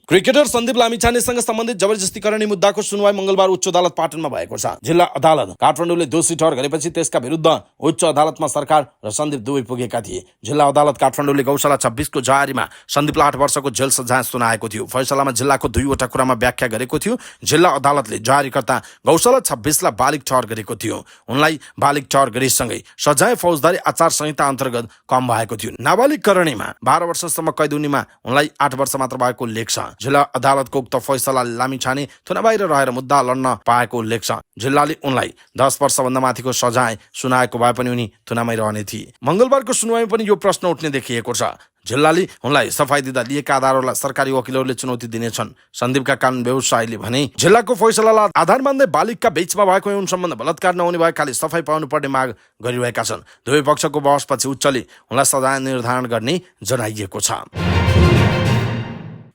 क्रिकेटर सन्दीप लामिछानेसँग सम्बन्धित जबरजस्ती गर्ने मुद्दाको सुनवाई मंगलबार उच्च अदालत पाटनमा भएको छ। जिल्ला अदालत काठमाडौँले दोषी ठहर गरेपछि त्यसका विरुद्ध उच्च अदालतमा सरकार र सन्दीप दुवै पुगेका थिए। जिल्ला अदालत काठमाडौँले गौशाला 26 को जारीमा सन्दीपलाई 8 वर्षको जेल सजाय सुनाएको थियो। फैसलामा जिल्लाको 2 वटा कुरामा व्याख्या गरेको थियो। जिल्ला अदालतले जारीकर्ता गौशाला 26 लाई बालिग ठहर गरेको थियो। उनलाई बालिग ठहर गरेसँगै सजाय फौजदारी आचार संहिता अन्तर्गत कम भएको थियो। नाबालिग करणीमा 12 वर्षसम्म कैद हुनेमा उनलाई 8 वर्ष मात्र भएको उल्लेख छ। जिल्ला अदालतको उक्त फैसलाले लामिछाने थुना बाहिर रहेर मुद्दा लड्न पाएको उल्लेख छ। जिल्लाले उनलाई 10 वर्षभन्दा माथिको सजाय सुनाएको भए पनि उनी थुनामै रहने थिए। मंगलबारको सुनवाईमा पनि यो प्रश्न उठ्ने देखिएको छ। जिल्लाले उनलाई सफाई दिँदा लिएका आधारहरूलाई सरकारी वकिलहरूले चुनौती दिनेछन्। सन्दीपका कानुन व्यवसायीले भने जिल्लाको फैसलालाई आधार मान्दै बालिगका बीचमा भएको यौन सम्बन्ध बलात्कार नहुने भएकाले सफाई पाउनुपर्ने माग गरिरहेका छन्। दुवै पक्षको बहसपछि उच्चले उनलाई सजाय निर्धारण गर्ने जनाइएको छ।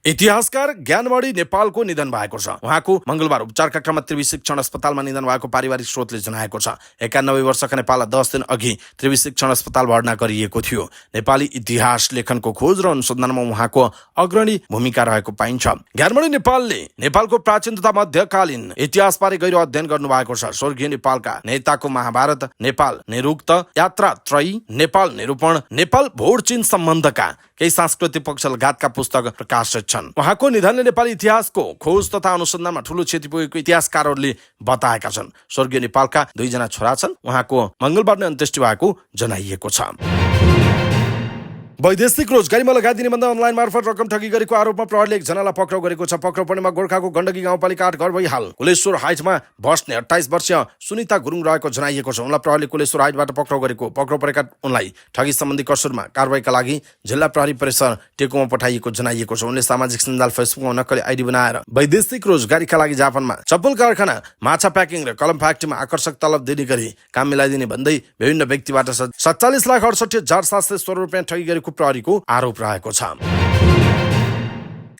इतिहासकार ज्ञानमणि नेपालको निधन भएको छ। उहाँको मंगलबार उपचारका क्रममा त्रिवी शिक्षण अस्पतालमा निधन भएको पारिवारिक स्रोतले जनाएको छ। 91 वर्षका नेपाललाई 10 दिन अघि त्रिवी शिक्षण अस्पताल भर्ना गरिएको थियो। नेपाली इतिहास लेखनको खोज र अनुसन्धानमा उहाँको अग्रणी भूमिका रहेको पाइन्छ। ज्ञानमणि नेपालले नेपालको प्राचीन तथा मध्यकालीन इतिहासबारे गहिरो अध्ययन गर्नुभएको छ। स्वर्गीय नेपालका नेताको महाभारत, नेपाल निरुक्त, यात्रा त्रयी, नेपाल निरूपण, नेपाल भोट चीन सम्बन्धका केही सांस्कृतिक पक्ष लगायतका पुस्तक प्रकाशित छन्। उहाँको निधनले नेपाली इतिहासको खोज तथा अनुसन्धानमा ठूलो क्षति पुगेको इतिहासकारहरूले बताएका छन्। स्वर्गीय नेपालका 2 जना छोरा छन्। उहाँको मंगलबार नै अन्त्येष्टि भएको जनाइएको छ। वैदेशिक रोजगारीमा लगाइदिने भन्दा अनलाइन मार्फत रकम ठगी गरेको आरोपमा प्रहरीले एकजनालाई पक्राउ गरेको छ। पक्राउ परेमा गोर्खाको गण्डकी गाउँपालिका 8 घर भई हाल कुलेश्वर हाइटमा बस्ने 28 वर्षीय सुनिता गुरुङ रहेको जनाइएको छ। उनलाई प्रहरीले कुलेश्वर हाइटबाट पक्राउ गरेको। पक्राउ परेका उनलाई ठगी सम्बन्धी कसुरमा कारबाहीका लागि जिल्ला प्रहरी परिसर टेकुमा पठाइएको जनाइएको छ। उनले सामाजिक सञ्जाल फेसबुकमा नक्कली आइडी बनाएर वैदेशिक रोजगारीका लागि जापानमा चप्पल कारखाना, माछा प्याकिङ र कलम फ्याक्ट्रीमा आकर्षक तलब दिने गरी काम मिलाइदिने भन्दै विभिन्न व्यक्तिबाट 47,68,716 रुपियाँ ठगी गरेको प्रहरीको आरोप रहेको छ।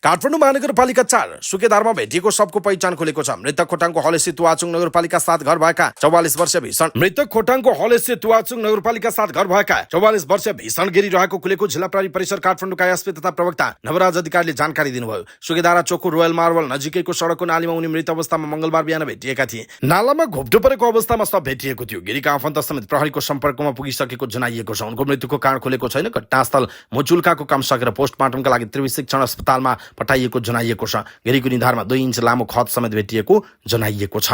काठमाडौँ महानगरपालिका 4 सुकेदारमा भेटिएको शवको पहिचान खुलेको छ। मृतक खोटाङको हलेसी तुवाचुङ नगरपालिका 7 घर भएका 44 वर्षीय भीषण मृतक खोटाङको हलेसी तुवाचुङ नगरपालिका 7 घर भएका 44 वर्षीय भीषण गिरी रहेको खुलेको जिल्ला प्रहरी परिसर काठमाडौँका एसपी तथा प्रवक्ता नवराज अधिकारीले जानकारी दिनुभयो। सुकेदारा चोकको रोयल मार्बल नजिकैको सडकको नालीमा उनी मृत अवस्थामा मंगलबार बिहान भेटिएका थिए। नालामा घोप्टो परेको अवस्थामा शव भेटिएको थियो। गिरीका आफन्त समेत प्रहरीको सम्पर्कमा पुगिसकेको जनाइएको छ। उनको मृत्युको कारण खुलेको छैन। घटनास्थल मुचुल्काको काम सकेर पोस्टमार्टमका लागि त्रिवी शिक्षण अस्पतालमा पठाइएको जनाइएको छ। गिरीको निधारमा 2 इन्च लामो खत समेत भेटिएको जनाइएको छ।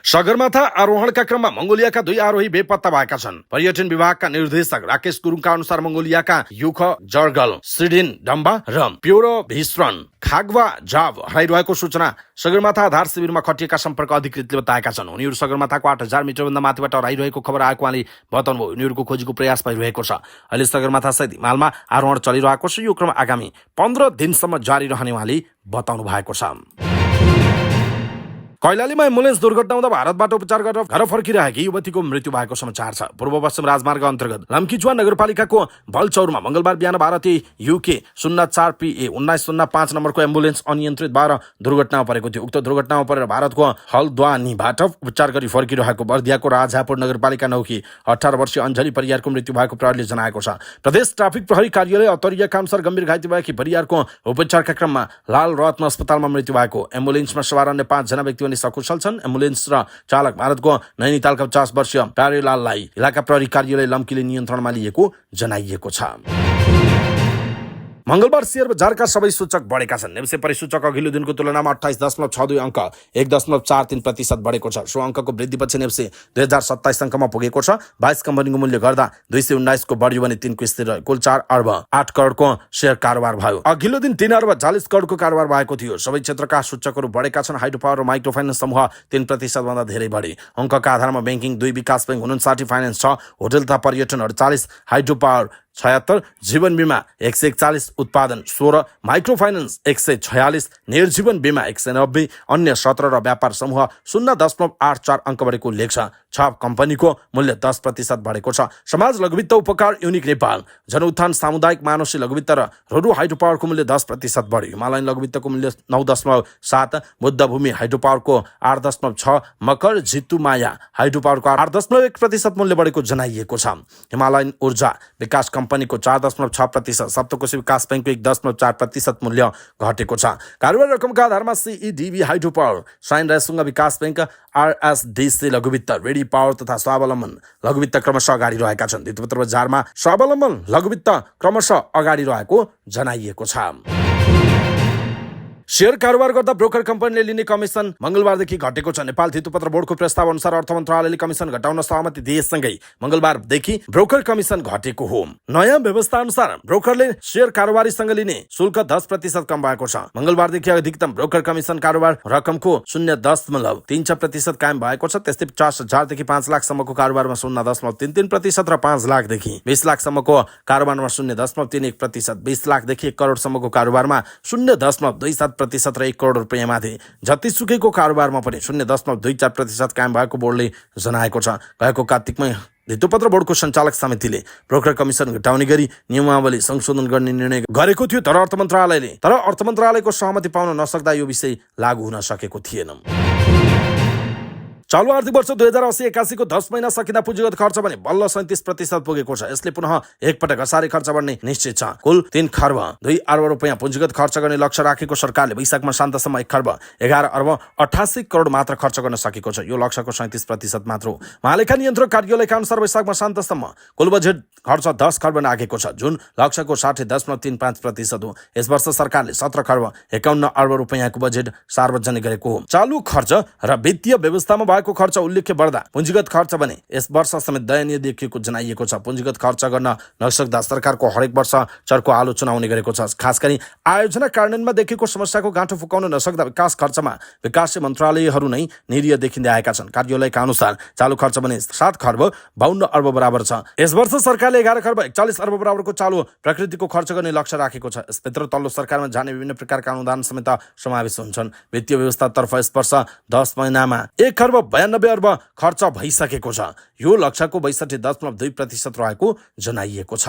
सगरमाथा आरोहणका क्रममा मंगोलियाका 2 आरोही बेपत्ता भएका छन्। पर्यटन विभागका निर्देशक राकेश गुरुङका अनुसार मंगोलियाका युख जर्गल, सिडिन डम्बा र प्योरो भिस्रन खागवा जाव हराइरहेको सूचना सगरमाथा आधार शिविरमा खटिएका सम्पर्क अधिकृतले बताएका छन्। उनीहरू सगरमाथाको 8000 मिटरभन्दा माथिबाट हराइरहेको खबर आएको उहाँले बताउनुभयो। उनीहरूको खोजीको प्रयास भइरहेको छ। अहिले सगरमाथा सहित हिमालमा आरोहण चलिरहेको छ। यो क्रम आगामी 15 दिनसम्म जारी रहने उहाँले बताउनु भएको छ। कैलालीमा एम्बुलेन्स दुर्घटना हुँदा भारतबाट उपचार गरेर घर फर्किरहेकी युवतीको मृत्यु भएको समाचार छ। पूर्व पश्चिम राजमार्ग अन्तर्गत लम्कीचुवा नगरपालिकाको बलचौरमा मंगलबार बिहान भारतीय युके 04 PA 1905 नम्बरको एम्बुलेन्स अनियन्त्रित भएर दुर्घटनामा परेको थियो। उक्त दुर्घटनामा परेर भारतको हल्द्वानीबाट उपचार गरी फर्किरहेको बर्दियाको राजापुर नगरपालिका 9 की 18 वर्षीय अञ्जली परियारको मृत्यु भएको प्रहरीले जनाएको छ। प्रदेश ट्राफिक प्रहरी कार्यालय अतरियाका अनुसार गम्भीर घाइते भएकी परियारको उपचारका क्रममा लाल रत्न अस्पतालमा मृत्यु भएको। एम्बुलेन्समा सवार अन्य 5 जना व्यक्ति सकुशल छन्। एम्बुलेन्स र चालक भारतको नैनीतालका 50 वर्षीय प्यारेलाललाई इलाका प्रहरी कार्यालय लम्कीले नियन्त्रणमा लिएको जनाइएको छ। मंगलबार शेयर बजारका सबै सूचक बढेका छन्। नेप्से परिसूचक अघिल्लो दिनको तुलनामा 28.62 अंक 1.43% बढेको छ। सो अंकको वृद्धिपछि नेप्से 2027 अंकमा पुगेको छ। 22 कम्पनीको मूल्य गर्दा 219 को बढ्यो भने 3 को स्थिर रह्यो। कुल 4 अर्ब 8 करोडको शेयर कारोबार भयो। अघिल्लो दिन 3 अर्ब 40 करोडको कारोबार भएको थियो। सबै क्षेत्रका सूचकहरू बढेका छन्। हाइड्रो पावर र माइक्रो फाइनान्स समूह 3% भन्दा धेरै बढे। अंकका आधारमा बैंकिङ 2 विकास बैंक 59, फाइनान्स 6, होटल तथा पर्यटन 48, हाइड्रो पावर 76, जीवन बीमा 141, उत्पादन 16, माइक्रो फाइनान्स 146, निर्जीवन बीमा 190, अन्य 17 र व्यापार समूह 0.84 अंक बढेको उल्लेख छ। 6 कम्पनीको मूल्य 10% बढेको छ। समाज लघुवित्त उपकार युनिक नेपाल, जनउत्थान सामुदायिक मानसी लघुवित्त र रोरु हाइड्रो पावरको मूल्य 10% बढ्यो। हिमालयन लघुवित्तको मूल्य 9.7, बुद्ध भूमि हाइड्रो पावरको 8.6, मकर जितु माया हाइड्रो पावरको 8.1% मूल्य बढेको जनाइएको छ। हिमालयन ऊर्जा विकास कम्पनीको 4.6%, सप्तकोशी विकास बैंकको 1.4% मूल्य घटेको छ। कारोबार रकमका आधारमा CEDB हाइड्रो पावर, साइन रायसुङ्गा विकास बैंक, RSDC लघुवित्त, रेडी पावर तथा स्वावलम्बन लघुवित्त क्रमशः अगाडि रहेका छन्। द्वितीयपत्र बजारमा स्वावलम्बन लघुवित्त क्रमशः अगाडि रहेको जनाइएको छ। शेयर कारोबार गर्दा ब्रोकर कम्पनीले लिने कमिसन मंगलबारदेखि घटेको छ। नेपाल धितोपत्र बोर्डको प्रस्ताव अनुसार अर्थ मन्त्रालयले कमिसन घटाउन सहमति दिएसँगै मंगलबारदेखि ब्रोकर कमिसन घटेको हो। नयाँ व्यवस्था अनुसार ब्रोकरले शेयर कारोबारीसँग लिने शुल्क 10% कम भएको छ। मंगलबारदेखि अधिकतम ब्रोकर कमिसन कारोबार रकमको 0.36% कायम भएको छ। त्यस्तै 50,000 देखि 5 लाखसम्मको कारोबारमा 0.33% र 5 लाखदेखि 20 लाखसम्मको कारोबारमा 0.31%, 20 लाखदेखि 1 करोडसम्मको कारोबारमा 0.27% र 1 करोड रुपियाँ माथि जतिसुकैको कारोबारमा पनि 0.24% कायम भएको बोर्डले जनाएको छ। गएको कार्तिकमै धितोपत्र बोर्डको सञ्चालक समितिले ब्रोकर कमिसन घटाउने गरी नियमावली संशोधन गर्ने निर्णय गरेको थियो। तर अर्थ मन्त्रालयको सहमति पाउन नसक्दा यो विषय लागू हुन सकेको थिएन। चालू आर्थिक वर्ष 2080-81 को 10 महिना सकिँदा पुँजीगत खर्च भने बल्ल 37% पुगेको छ। यसले पुनः एकपटक घसारे खर्च बढ्ने निश्चित छ। कुल 3 खर्ब 2 अर्ब रुपियाँ पुँजीगत खर्च गर्ने लक्ष्य राखेको सरकारले वैशाखमा शान्तसम्म 1 खर्ब 11 अर्ब 88 करोड मात्र खर्च गर्न सकेको छ। यो लक्ष्यको 37% मात्र हो। महालेखा नियन्त्रक कार्यालयका अनुसार वैशाखमा शान्तसम्म कुल बजेट खर्च 10 खर्ब नागेको छ, जुन लक्ष्यको 60.35% हो। यस वर्ष सरकारले 17 खर्ब 51 अर्ब रुपियाँको बजेट सार्वजनिक गरेको हो। चालू खर्च र वित्तीय व्यवस्थामा रुपियाँको खर्च उल्लेख्य बढ्दा पुँजीगत खर्च भने यस वर्ष समेत दयनीय देखिएको जनाइएको छ। पुँजीगत खर्च गर्न नसक्दा सरकारको हरेक वर्ष चर्को आलोचना हुने गरेको छ। खास गरी आयोजना कार्यान्वयनमा देखिएको समस्याको गाँठो फुकाउन नसक्दा विकास खर्चमा विकास मन्त्रालयहरू नै निरीह देखिँदै आएका छन्। कार्यालयका अनुसार चालु खर्च भने 7 खर्ब 52 अर्ब बराबर छ। यस वर्ष सरकारले 11 खर्ब 41 अर्ब बराबरको चालु प्रकृतिको खर्च गर्ने लक्ष्य राखेको छ। यसभित्र तल्लो सरकारमा जाने विभिन्न प्रकारका अनुदान समेत समावेश हुन्छन्। वित्तीय व्यवस्थातर्फ यस वर्ष 10 महिनामा 1 खर्ब 92 अर्ब खर्च भइसकेको छ। यो लक्ष्यको 62.2% रहेको जनाइएको छ।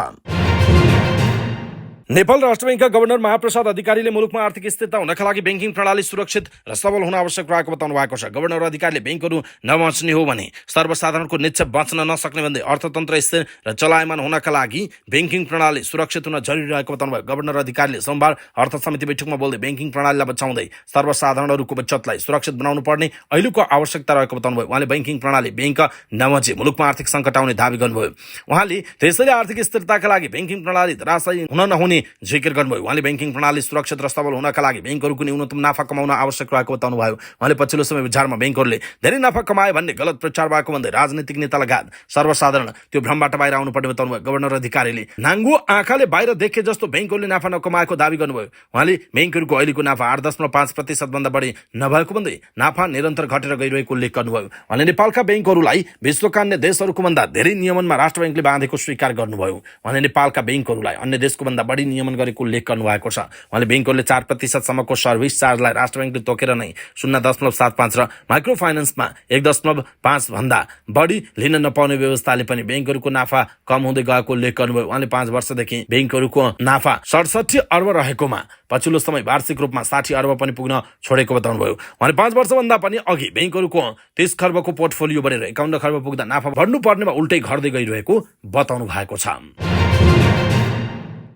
नेपाल राष्ट्र बैंकका गभर्नर महाप्रसाद अधिकारीले मुलुकमा आर्थिक स्थिरता हुनका लागि बैंकिङ प्रणाली सुरक्षित र सबल हुन आवश्यक रहेको बताउनु भएको छ। गभर्नर अधिकारीले बैंकहरू नबच्ने हो भने सर्वसाधारणको निश्चय बच्न नसक्ने भन्दै अर्थतन्त्र स्थिर र चलायमान हुनका लागि बैंकिङ प्रणाली सुरक्षित हुन जरुरी रहेको बताउनु भयो। गभर्नर अधिकारीले सोमबार अर्थ समिति बैठकमा बोल्दै बैंकिङ प्रणालीलाई बचाउँदै सर्वसाधारणहरूको बचतलाई सुरक्षित बनाउनु पर्ने अहिलेको आवश्यकता रहेको बताउनु भयो। उहाँले बैंकिङ प्रणाली बैंक नबचे मुलुकमा आर्थिक सङ्कट आउने दावी गर्नुभयो। उहाँले त्यसैले आर्थिक स्थिरताका लागि बैंकिङ प्रणाली धराशायी हुन नहुने जिकिर गर्नुभयो। उहाँले बैंकिङ प्रणाली सुरक्षित र सबल हुनका लागि बैंकहरूको न्यूनतम नाफा कमाउन आवश्यक रहेको बताउनु भयो। उहाँले पछिल्लो समय बजारमा बैंकहरूले धेरै नाफा कमाए भन्ने गलत प्रचार भएको भन्दै राजनीतिक नेता लगायत सर्वसाधारण त्यो भ्रमबाट बाहिर आउनुपर्ने बताउनु भयो। गभर्नर अधिकारीले नाङ्गो आँखाले बाहिर देखे जस्तो बैंकहरूले नाफा नकमाएको दावी गर्नुभयो। उहाँले बैंकहरूको अहिलेको नाफा 8.5% भन्दा बढी नभएको भन्दै नाफा निरन्तर घटेर गइरहेको उल्लेख गर्नुभयो। उहाँले नेपालका बैंकहरूलाई विश्वका अन्य देशहरूको भन्दा धेरै नियमनमा राष्ट्र बैंकले बाँधेको स्वीकार गर्नुभयो। उहाँले नेपालका बैंकहरूलाई अन्य देशको भन्दा बढी नियमन गरेको उल्लेख गर्नुभएको छ। उहाँले बैंकहरूले 4% सम्मको सर्भिस चार्जलाई राष्ट्र बैंकले तोकेर नै 0.75 र माइक्रो फाइनेन्समा 1.5 भन्दा बढी लिन नपाउने व्यवस्थाले पनि बैंकहरूको नाफा कम हुँदै गएको उल्लेख गर्नुभयो। उहाँले 5 वर्षदेखि बैंकहरूको नाफा 67 अर्ब रहेकोमा पछिल्लो समय वार्षिक रूपमा 60 अर्ब पनि पुग्न छोडेको बताउनुभयो। उहाँले 5 वर्षभन्दा पनि अघि बैंकहरूको 30 खर्बको पोर्टफोलियो बढेर 51 खर्ब पुग्दा नाफा बढ्नु पर्नेमा उल्टै घट्दै गइरहेको बताउनु भएको छ।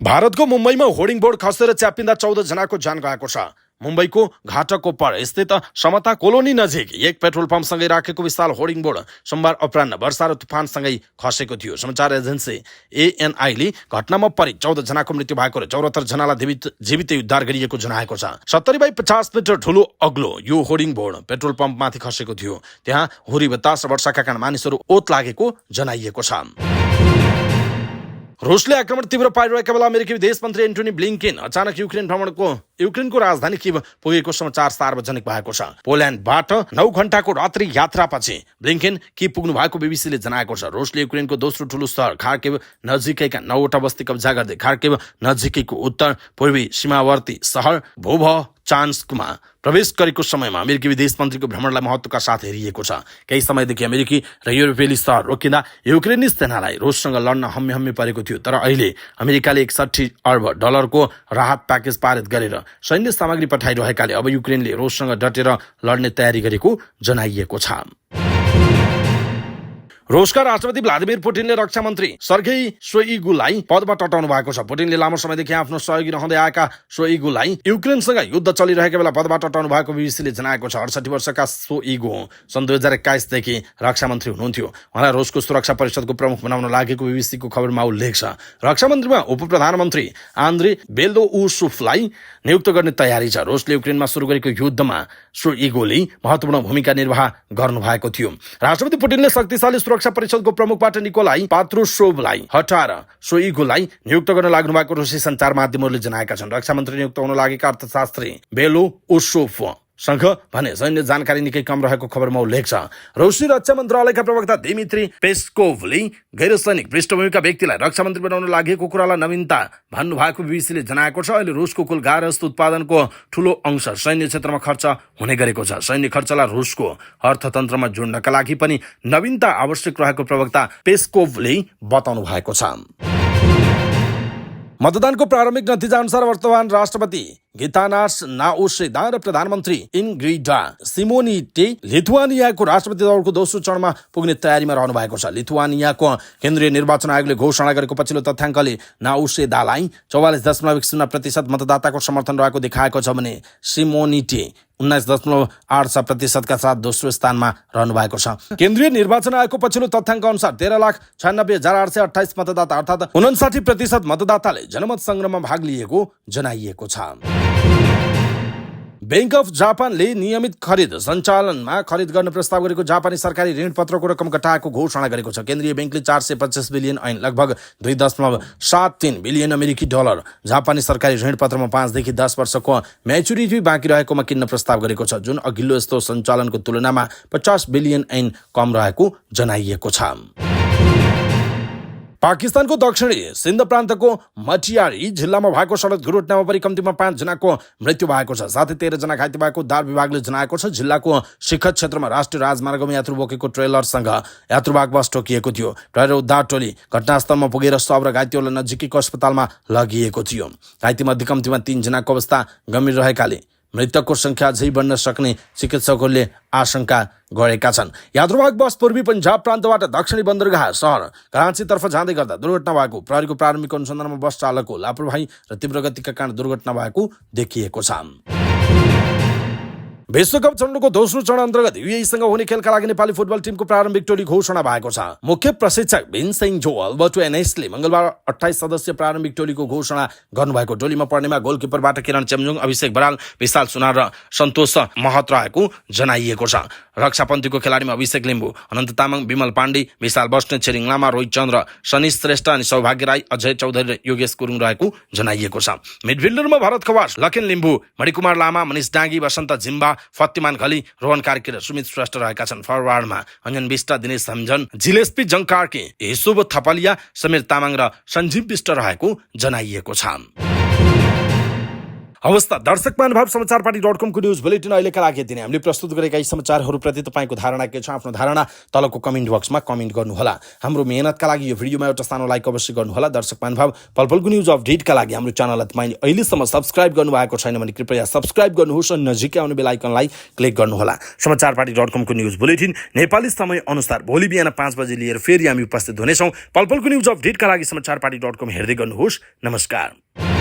भारतको मुम्बईमा होर्डिङ बोर्ड खसेर च्यापिँदा 14 जनाको ज्यान गएको छ। मुम्बईको घाटकोपर स्थित समता कोलोनी नजिक एक पेट्रोल पम्पसँगै राखेको विशाल होर्डिङ बोर्ड सोमबार अपराह्न वर्षा र तुफानसँगै खसेको थियो। समाचार एजेन्सी ANI ले घटनामा परि 14 जनाको मृत्यु भएको र 74 जनालाई जीवित उद्धार गरिएको जनाएको छ। 70x50 मिटर ठूलो अग्लो यो होर्डिङ बोर्ड पेट्रोल पम्पमाथि खसेको थियो। त्यहाँ हुरी बतास र वर्षाका कारण मानिसहरू ओत लागेको जनाइएको छ। रुसले आक्रमण तीव्र पारिरहेका बेला अमेरिकी विदेश मन्त्री एन्टोनी ब्लिङ्केन अचानक युक्रेनको राजधानी किभ पुगेको समाचार सार्वजनिक भएको छ। पोल्यान्डबाट 9 घण्टाको रात्रि यात्रापछि ब्लिङ्केन किभ पुग्नु भएको बीबीसीले जनाएको छ। रुसले युक्रेनको दोस्रो ठूलो शहर खार्किभ नजिकैका 9वटा बस्ती कब्जा गर्दै खार्किभ नजिकैको उत्तर पूर्वी सीमावर्ती शहर भोभचान्स्कमा प्रवेश गरेको समयमा अमेरिकी विदेश मन्त्रीको भ्रमणलाई महत्त्वका साथ हेरिएको छ। केही समयदेखि अमेरिकी र युरोपेली शहर रोकिँदा युक्रेनी सेनालाई रुससँग लड्न हम्मे परेको थियो। तर अहिले अमेरिकाले 61 अर्ब डलरको राहत प्याकेज पारित गरेर सैन्य सामग्री पठाइरहेकाले अब युक्रेनले रुससँग डटेर लड्ने तयारी गरेको जनाइएको छ। रुसका राष्ट्रपति भ्लादिमिर पुटिनले रक्षा मन्त्री सर्गेई शोइगुलाई पदबाट हटाउनु भएको छ। पुटिनले लामो समयदेखि आफ्नो सहयोगी रहँदै आएका शोइगुलाई युक्रेनसँग युद्ध चलिरहेका बेला पदबाट हटाउनु भएको बीबीसीले जनाएको छ। 68 वर्षका शोइगु सन् 2021 देखि रक्षा मन्त्री हुनुहुन्थ्यो। उहाँलाई रुसको सुरक्षा परिषदको प्रमुख बनाउन लागेको बीबीसीको खबरमा उल्लेख छ। रक्षा मन्त्रीमा उप प्रधानमन्त्री आन्द्रे बेल्दोउसुफलाई नियुक्त गर्ने तयारी छ। रुसले युक्रेनमा सुरु गरेको युद्धमा शोइगुले महत्त्वपूर्ण भूमिका निर्वाह गर्नुभएको थियो। राष्ट्रपति पुटिनले शक्तिशाली सुरक्षा परिषदको प्रमुखबाट निकोलाई पात्रुशोभलाई हटाएर शोइगुलाई नियुक्त गर्न लाग्नु भएको रुसी सञ्चार माध्यमहरूले जनाएका छन्। रक्षा मन्त्री नियुक्त हुन लागेका अर्थशास्त्री बेलोउसुफ सँग भने सैन्य जानकारी निकै कम रहेको खबरमा उल्लेख छ। रुसी रक्षा मन्त्रालयका प्रवक्ता दिमित्री पेस्कोभले गैर सैनिक पृष्ठभूमिका व्यक्तिलाई रक्षा मन्त्री बनाउन लागेको कुरालाई नवीनता भन्नुभएको बीबीसीले जनाएको छ। अहिले रुसको कुल गार्हस्थ उत्पादनको ठूलो अंश सैन्य क्षेत्रमा खर्च हुने गरेको छ। सैन्य खर्चलाई रुसको अर्थतन्त्रमा जोड्नका लागि पनि नवीनता आवश्यक रहेको प्रवक्ता पेस्कोभले बताउनु भएको छ। मतदानको प्रारम्भिक नतिजा अनुसार वर्तमान राष्ट्रपति गितानास नाउसेदा र प्रधानमन्त्री इन्ग्रिडा सिमोनिटे लिथुआनियाको राष्ट्रपति दौडको दोस्रो चरणमा पुग्ने तयारीमा रहनु भएको छ। लिथुआनियाको केन्द्रीय निर्वाचन आयोगले घोषणा गरेको पछिल्लो तथ्याङ्कले नाउसेदालाई 44.0% मतदाताको समर्थन रहेको देखाएको छ भने सिमोनिटे 19.86% का साथ दोस्रो स्थानमा रहनु भएको छ। केन्द्रीय निर्वाचन आयोगको पछिल्लो तथ्याङ्क अनुसार 13,96,828 मतदाता अर्थात् 59% मतदाताले जनमत संग्रहमा भाग लिएको जनाइएको छ। बैंक अफ जापानले नियमित खरिद सञ्चालनमा खरिद गर्ने प्रस्ताव गरेको जापानी सरकारी ऋणपत्रको रकम घटाएको घोषणा गरेको छ। केन्द्रीय बैंकले 425 बिलियन ऐन लगभग 2.73 बिलियन अमेरिकी डलर जापानी सरकारी ऋणपत्रमा 5 देखि 10 वर्षको म्याच्युरिटी बाँकी रहेकोमा किन्न प्रस्ताव गरेको छ, जुन अघिल्लो यस्तो सञ्चालनको तुलनामा 50 बिलियन ऐन कम रहेको जनाइएको छ। पाकिस्तानको दक्षिणी सिन्ध प्रान्तको मटियारी जिल्लामा भएको सडक दुर्घटनामा परि कम्तीमा 5 जनाको मृत्यु भएको छ, साथै 13 जना घाइते भएको दार विभागले जनाएको छ। जिल्लाको शिखर क्षेत्रमा राष्ट्रिय राजमार्गमा यात्रु बोकेको ट्रेलरसँग यात्रुवाहक बस ठोकिएको थियो। प्रहरी उद्धार टोली घटनास्थलमा पुगेर शव र घाइतेहरूलाई नजिकैको अस्पतालमा लगिएको थियो। घाइतेमध्ये कम्तीमा 3 जनाको अवस्था गम्भीर रहेकाले मृतकको संख्या अझै बढ्न सक्ने चिकित्सकहरूले आशंका गरेका छन्। यात्रुवाहक बस पूर्वी पञ्जाब प्रान्तबाट दक्षिणी बन्दरगाह सहर कराँचीतर्फ जाँदै गर्दा दुर्घटना भएको प्रहरीको प्रारम्भिक अनुसन्धानमा बस चालकको लापरवाही र तीव्र गतिका कारण दुर्घटना भएको देखिएको छ। विश्वकप चढ्नुको दोस्रो चरण अन्तर्गत युएईसँग हुने खेलका लागि नेपाली फुटबल टिमको प्रारम्भिक टोली घोषणा भएको छ। मुख्य प्रशिक्षक भिन्सेन्ट जोएल बटुएनेसले मंगलबार 28 सदस्यीय प्रारम्भिक टोलीको घोषणा गर्नुभएको। टोलीमा पर्नेमा गोलकिपरबाट किरण चेम्जुङ, अभिषेक बराल, विशाल सुनार र सन्तोष महत रहेको जनाइएको छ। रक्षापन्थीको खेलाडीमा अभिषेक लिम्बू, अनन्त तामाङ, विमल पाण्डे, विशाल बस्नेत, छिरिङ लामा, रोहित चन्द्र, सनिश श्रेष्ठ अनि सौभाग्य राई, अजय चौधरी र योगेश गुरुङ रहेको जनाइएको छ। मिडफिल्डरमा भरत खवास, लखेन लिम्बू, मणिकुमार लामा, मनिष डाँगी, वसन्त जिम्बा, फतिमान घली, रोहन कार्की र सुमित श्रेष्ठ रहेका छन्। फरवार्डमा अन्जन बिष्ट, दिनेश सम्झन, जिलेस्पी जङ्कार्की, यसुब थपलिया, समीर तामाङ र सञ्जीव बिष्ट रहेको जनाइएको छ। अवस्था दर्शक महानुभाव समाचारपाटी.com को न्यूज बुलेटिन अहिलेका लागि यति नै। हामीले प्रस्तुत गरेका यी समाचारहरूप्रति तपाईको धारणा के छ? आफ्नो धारणा तलको कमेन्ट बक्समा कमेन्ट गर्नुहोला। हाम्रो मेहनतका लागि यो भिडियोमा एउटा सानो लाइक अवश्य गर्नुहोला। दर्शक महानुभाव, पलपलको न्यूज अपडेटका लागि हाम्रो च्यानललाई तपाईले अहिलेसम्म सब्स्क्राइब गर्नुभएको छैन भने कृपया सब्स्क्राइब गर्नुहोस् र नजिकै आउने बेल आइकनलाई क्लिक गर्नुहोला। समाचारपाटी.com को न्यूज बुलेटिन नेपाली समय अनुसार भोलि बिहान 5 बजे लिएर फेरि हामी उपस्थित हुनेछौँ। पलपलको न्यूज अपडेटका लागि समाचारपाटी.com हेर्दै गर्नुहोस्। नमस्कार।